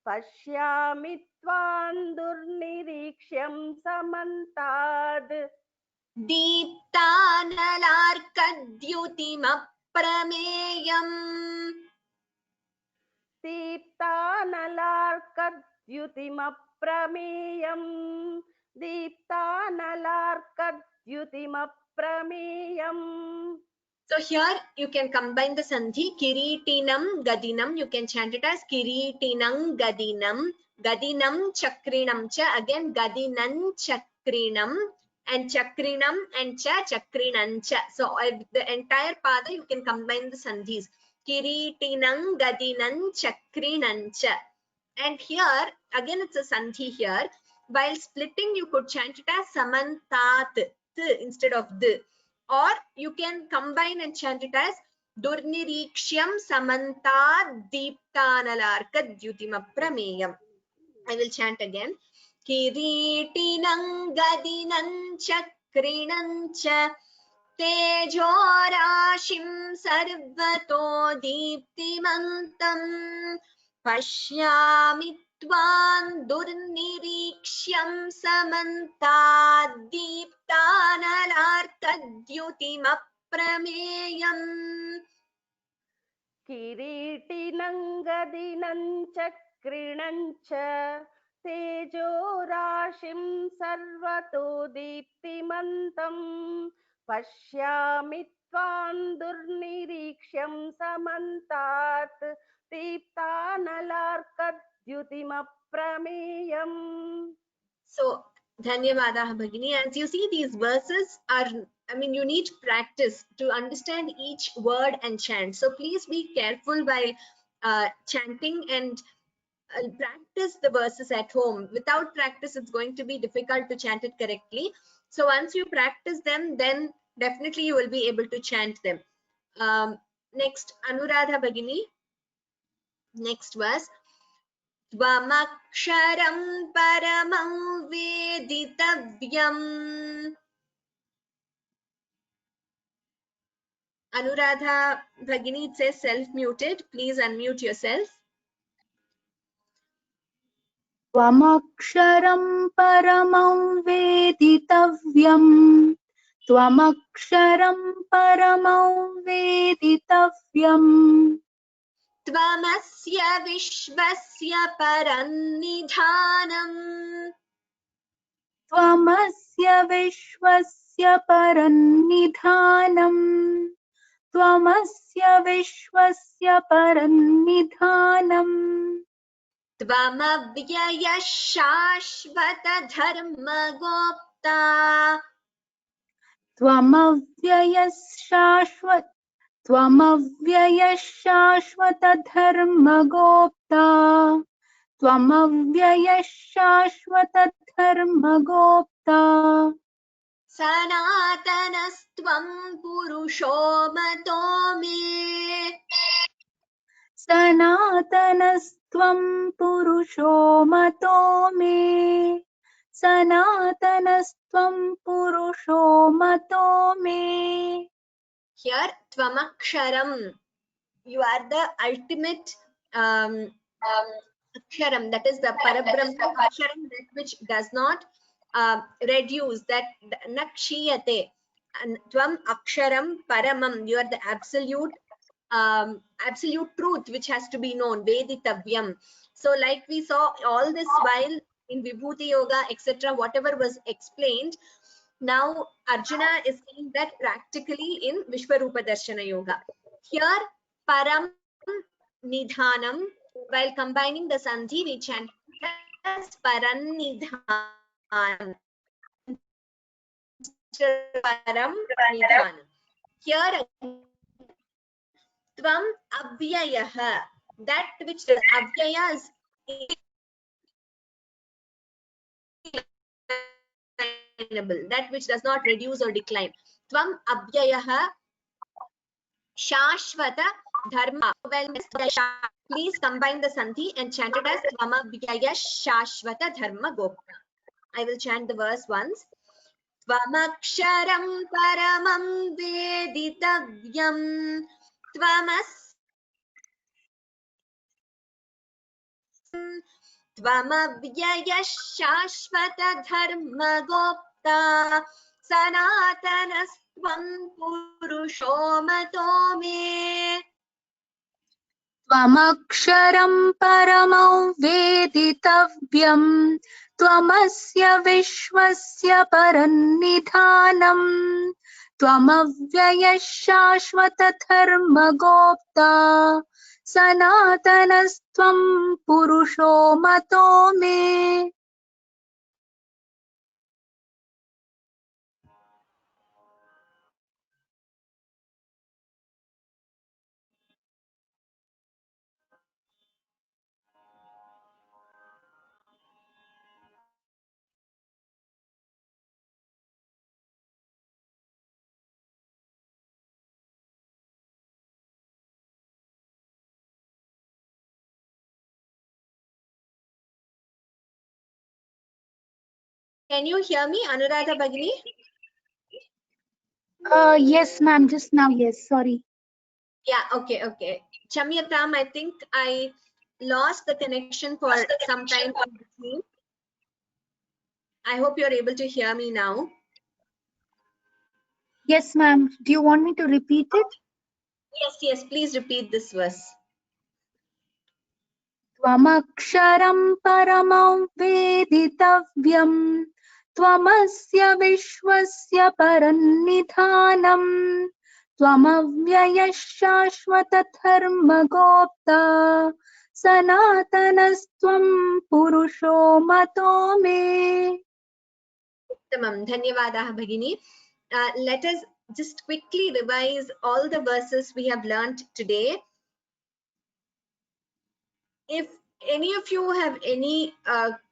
पश्यामि त्वां दुर्निरीक्ष्यं समन्ताद् दीप्तानलार्कद्युतिमप्रमेयम् दीप्तानलार्कद्युतिमप्रमेयम् दीप्तानलार्कद्युतिमप्रमेयम्. So here you can combine the sandhi kiritinam gadinam. You can chant it as kiritinam gadinam, gadinam chakrinam cha. Again gadinam chakrinam and chakrinam and cha chakrinan cha. So the entire pada you can combine the sandhis. Kiritinam gadinam chakrinan cha. And here again it's a sandhi here. While splitting you could chant it as samantat th instead of the. Or you can combine and chant it as Durnirikshyam Samanta Deeptanalarka Dyutimaprameyam. I will chant again. Kiritinam Gadinam Chakrinam cha Tejorashim Sarvato Deeptimantam Pashyami Tvan Durnirishyam Samanta Deeptanalarkadyutimaprameyam. किरीटिनं गदिनं चक्रिणं च तेजोराशिं सर्वतो दीप्तिमन्तं पश्यामि त्वां दुर्निरीक्ष्यं समन्तात् दीप्तानलार्कद्युतिमप्रमेयम्. So, Dhanyavadaha Bhagini. As you see, these verses are, you need practice to understand each word and chant. So, please be careful while chanting and practice the verses at home. Without practice, it's going to be difficult to chant it correctly. So, once you practice them, then definitely you will be able to chant them. Next, Anuradha Bhagini. Next verse. त्वमक्षरं परमं वेदितव्यम्. Anuradha Bhagini, it says self-muted. Please unmute yourself. त्वमक्षरं परमं वेदितव्यम् त्वमक्षरं परमं वेदितव्यम् त्वमस्य विश्वस्य परन्निधानम्. त्वमस्य विश्वस्य परन्निधानम् त्वमस्य विश्वस्य परन्निधानम् त्वमव्ययः शाश्वतधर्मगोप्ता. त्वमव्ययः शाश्वतधर्मगोप्ता त्वमव्ययः शाश्वतधर्मगोप्ता सनातनस्त्वं पुरुषो मतो मे. सनातनस्त्वं पुरुषो मतो मे सनातनस्त्वं पुरुषो मतो मे. Here Tvamaksharam, you are the ultimate Aksharam, that is the Parabrahma Aksharam, that which does not reduce, that Nakshiyate. Tvam Aksharam Paramam, you are the absolute truth which has to be known, Veditavyam. So like we saw all this while in Vibhuti Yoga, etc., whatever was explained, now Arjuna is saying that practically in Vishwarupa Darshana Yoga. Here Param Nidhanam, while combining the Sandhi, we chant as Parannidhanam. param nidhanam. Here tvam avyayah, that which avyaya is that which does not reduce or decline. Tvam avyayah shashvata dharma. Please combine the sandhi and chant it as tvam avyaya shashvata dharma gopta. I will chant the verse once. Tvamaksharam paramam veditavyam tvamas tvamavyaya shashvata dharma gopta sanatanas purusho mato me. त्वमक्षरं परमं वेदितव्यं त्वमस्य विश्वस्य परन्निधानम् त्वमव्ययः शाश्वतधर्मगोप्ता सनातनस्त्वं पुरुषो मतो मे. Can you hear me, Anuradha Bhagini? Yes, ma'am. Just now. Yes. Sorry. Yeah, okay. Chamyatam, I think I lost the connection for some time in between. I hope you're able to hear me now. Yes, ma'am. Do you want me to repeat it? Yes, please repeat this verse. त्वमक्षरं परमं वेदितव्यं त्वमस्य विश्वस्य परन्निधानम् त्वमव्ययः शाश्वतधर्मगोप्ता सनातनस्त्वं पुरुषो मतो मे. Uttamam, dhanyavadah Bhagini. Let us just quickly revise all the verses we have learnt today. If any of you have any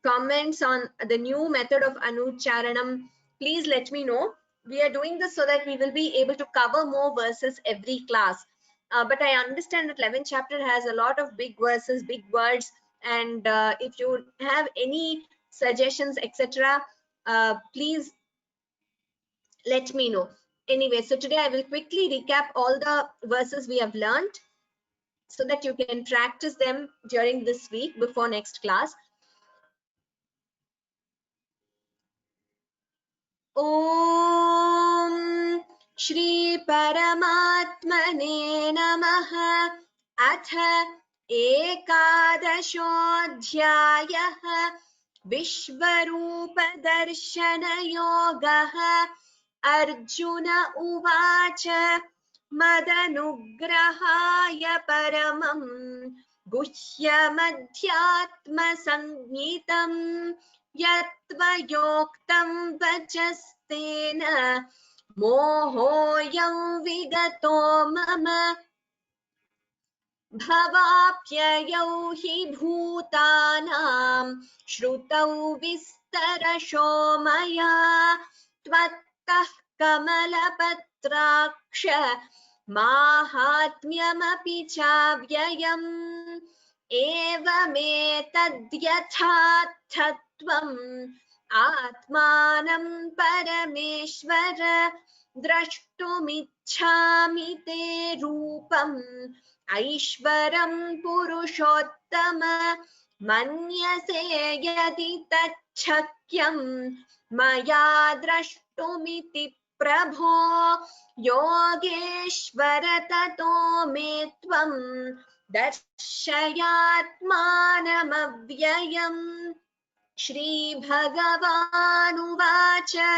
comments on the new method of Anucharanam, please let me know. We are doing this so that we will be able to cover more verses every class. But I understand that 11th chapter has a lot of big verses, big words, and if you have any suggestions, etc., please let me know. Anyway, so today I will quickly recap all the verses we have learnt, so that you can practice them during this week before next class. Om Shri Paramatmane Namaha. Atha Ekadashodhyayah Vishvarupa Darshana Yogaha. Arjuna Uvacha Madanugrahaya Paramam Guhyamadhyatma Sangitam Yatvayoktam Vachastena Mohoyam Vigato Mama Bhavapyayau hi bhutanam Shrutau vistarasho maya Tvattah Kamalapatraksha Mahatmyamapi chavyayam Evametadyathāttvam Atmanam Parameshvara Drashtumichhami te rupam Aishvaram Purushottama Manyase yadi tacchakyam Maya drashtumiti prabho Yogeshvara tato me tvam Darshayatmanamavyayam. Shri Bhagavanuvacha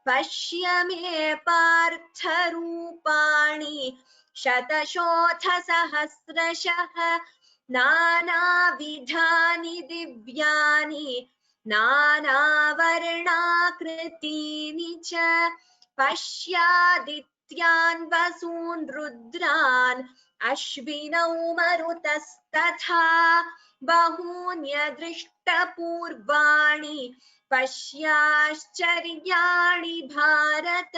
Pashya me partharupani Shatashodha sahasrashah Nana vidhani divyani Nana varnakritini cha पश्यादित्यान् वसून् रुद्रान् अश्विनौ मरुतस्तथा बहून्यदृष्टपूर्वाणि पश्याश्चर्याणि भारत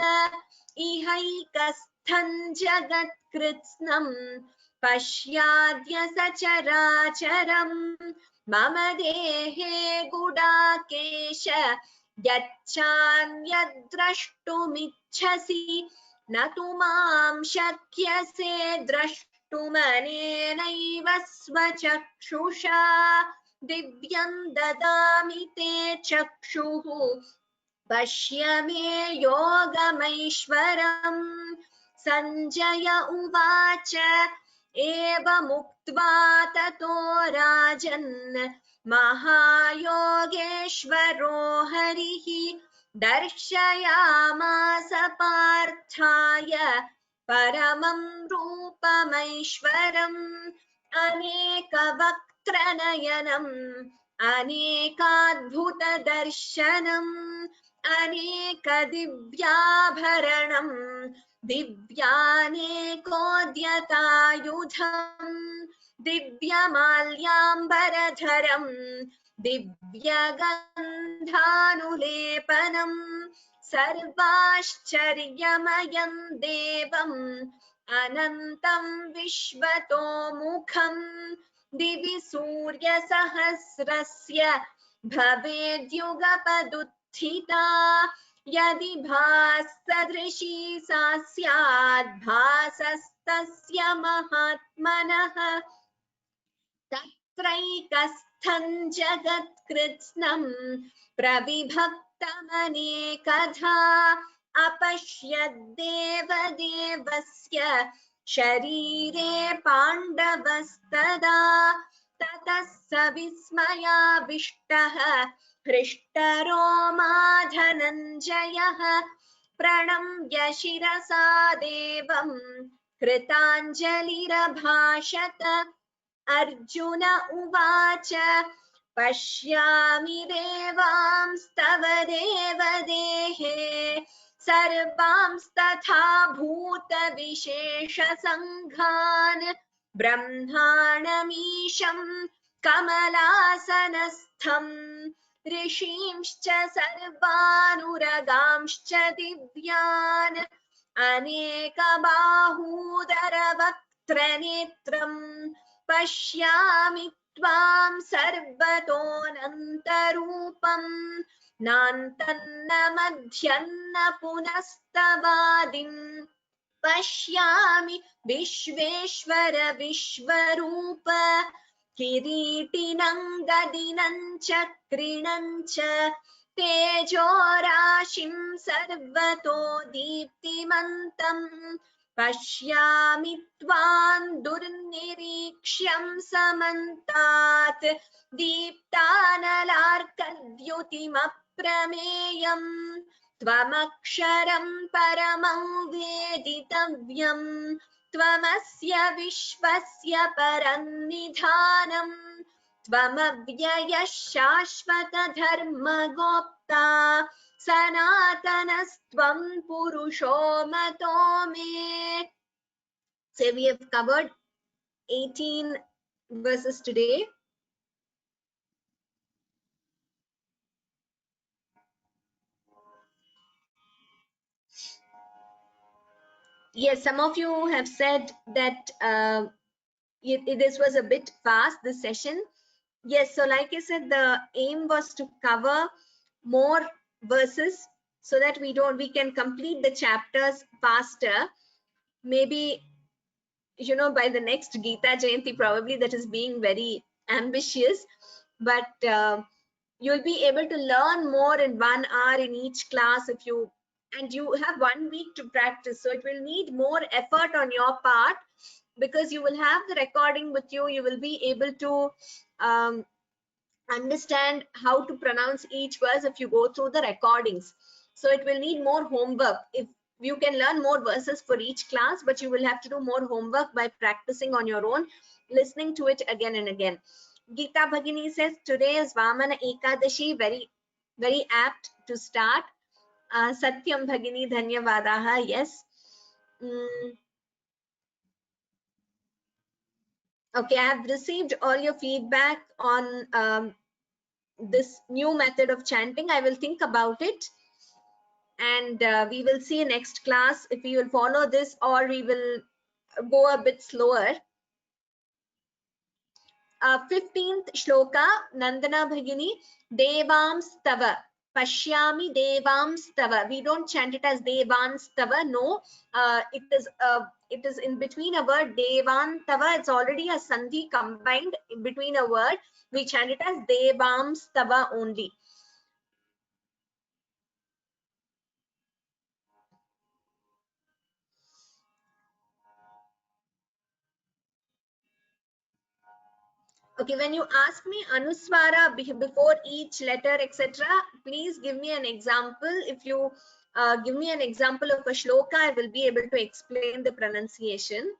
इहैकस्थं जगत्कृत्स्नम् पश्याद्य सचराचरम् मम देहे गुडाकेश यच्चान्यद्द्रष्टुमिच्छसि न तु मां शक्यसे द्रष्टुमनेनैव स्वचक्षुषा दिव्यं ददामि ते चक्षुः पश्य मे योगमैश्वरम् सञ्जय उवाच एवमुक्त्वा ततो राजन् महायोगेश्वरो हरिः दर्शयामास पार्थाय परमं रूपमैश्वरम् अनेकवक्त्रनयनम् अनेकाद्भुतदर्शनम् अनेकदिव्याभरणम् दिव्यानेकोद्यतायुधम् दिव्यमाल्याम्बरधरम् दिव्यगन्धानुलेपनम् सर्वाश्चर्यमयम् देवम् अनन्तम् विश्वतोमुखम् दिवि सूर्यसहस्रस्य भवेद्युगपदुत्थिता यदि भासदृशी सा स्यात् भासस्तस्य महात्मनः तत्रैकस्थं जगत्कृत्स्नं प्रविभक्तमनेकधा अपश्यद्देवदेवस्य शरीरे पाण्डवस्तदा ततः स विस्मयाविष्टः हृष्टरोमा धनञ्जयः प्रणम्य शिरसा देवं कृताञ्जलिरभाषत अर्जुन उवाच पश्यामि देवांस्तव देवदेहे सर्वांस्तथा भूतविशेषसङ्घान् ब्रह्माणमीशं कमलासनस्थम् ऋषींश्च सर्वानुरगांश्च दिव्यान् अनेकबाहूदरवक्त्रनेत्रम् पश्यामि त्वां सर्वतोऽनन्तरूपम् नान्तन्न मध्यन्न पुनस्तवादिम् पश्यामि विश्वेश्वर विश्वरूप किरीटिनं गदिनं चक्रिणं च तेजोराशिं सर्वतो दीप्तिमन्तम् पश्यामि त्वां दुर्निरीक्ष्यं समन्तात् दीप्तानलार्कद्युतिमप्रमेयम् त्वमक्षरं परमं वेदितव्यम् त्वमस्य विश्वस्य परन्निधानम् त्वमव्ययः शाश्वतधर्मगोप्ता सनातनस्त्वं पुरुषो मतो मे. So we have covered 18 verses today. Yes, some of you have said that this was a bit fast, this session. Yes, so like I said, the aim was to cover more verses so that we can complete the chapters faster. Maybe, you know, by the next Gita Jayanti, probably that is being very ambitious, but you'll be able to learn more in 1 hour in each class if you, and you have 1 week to practice. So it will need more effort on your part because you will have the recording with you. You will be able to understand how to pronounce each verse if you go through the recordings. So it will need more homework. If you can learn more verses for each class, but you will have to do more homework by practicing on your own, listening to it again and again. Geeta Bhagini says today is Vamana Ekadashi, very apt to start. Satyam Bhagini, Dhanyavadaha. Yes. Okay, I have received all your feedback on this new method of chanting. I will think about it, and we will see next class if we will follow this or we will go a bit slower. 15th shloka, Nandana Bhagini, Devamstava. Pashyami Devamstava. We don't chant it as Devanstava. No, it is in between a word Devantava. It's already a sandhi combined in between a word. We chant it as Devamstava only. Okay, when you ask me Anuswara before each letter, etc., please give me an example. If you give me an example of a shloka, I will be able to explain the pronunciation.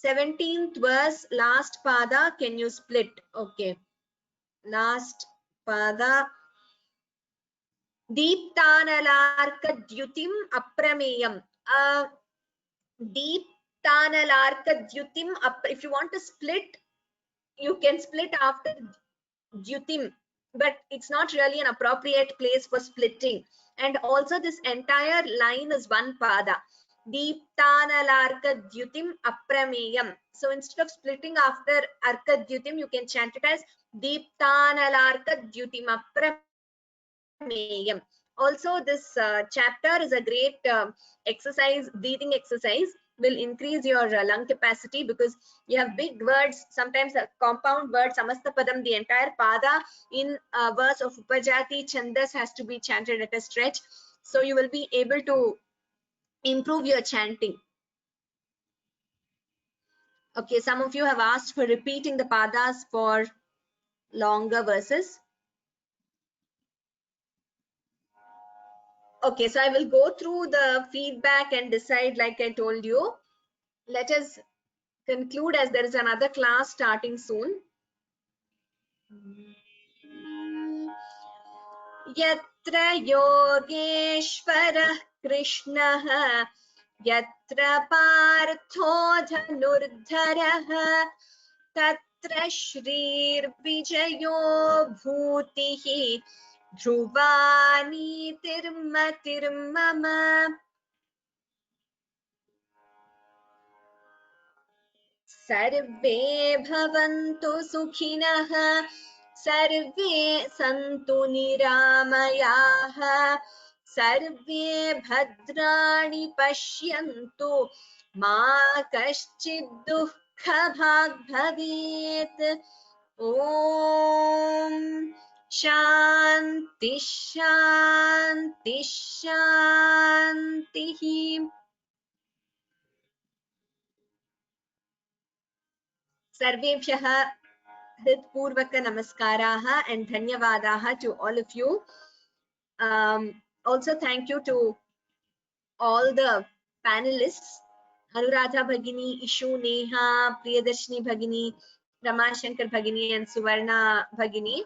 17th verse, last pada, can you split? Okay, last pada. Deeptanalarka dyutim aprameyam. Deeptanalarka dyutim. If you want to split, you can split after dyutim, but it's not really an appropriate place for splitting. And also this entire line is one pada. Deeptanalarka dyutim aprameyam. So instead of splitting after arka dyutim, you can chant it as Deeptanalarka dyutim aprameyam. Also, this chapter is a great exercise, breathing exercise. Will increase your lung capacity because you have big words, sometimes a compound word, Samastapadam, the entire pada in a verse of Upajati Chandas has to be chanted at a stretch. So you will be able to improve your chanting. Okay, some of you have asked for repeating the padas for longer verses. Okay, so I will go through the feedback and decide like I told you. Let us conclude as there is another class starting soon. Yatra Yogeshwarah Krishnah Yatra Partho Dhanurdharah Tatra Shrir Vijayo Bhutihi Dhruvani Tirmatirmama. सर्वे भवन्तु सुखिनः सर्वे सन्तु निरामयाः सर्वे भद्राणि पश्यन्तु मा कश्चित् दुःखभाग् भवेत्. ॐ शान्ति शान्ति शान्तिः. सर्वेभ्यः हृत्पूर्वक नमस्काराः and धन्यवादाः to all of you. Also thank you to all the panelists, Anuradha Bhagini, Ishu, Neha, Priyadarshini Bhagini, Ramashankar Bhagini and Suvarna Bhagini.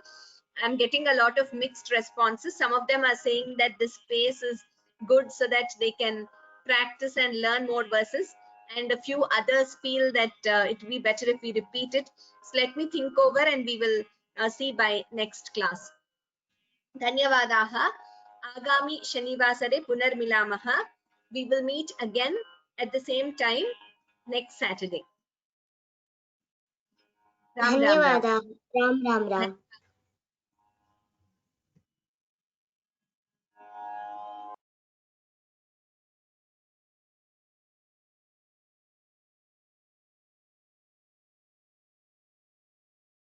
I'm getting a lot of mixed responses. Some of them are saying that this space is good so that they can practice and learn more verses. And a few others feel that it will be better if we repeat it. So let me think over and we will see by next class. Dhanyavadaha. Agami Shanivasare Punarmilamaha. We will meet again at the same time next Saturday. Ram Ram Ram. ధన్యవాదాలు. రామ్ రామ్ రామ్.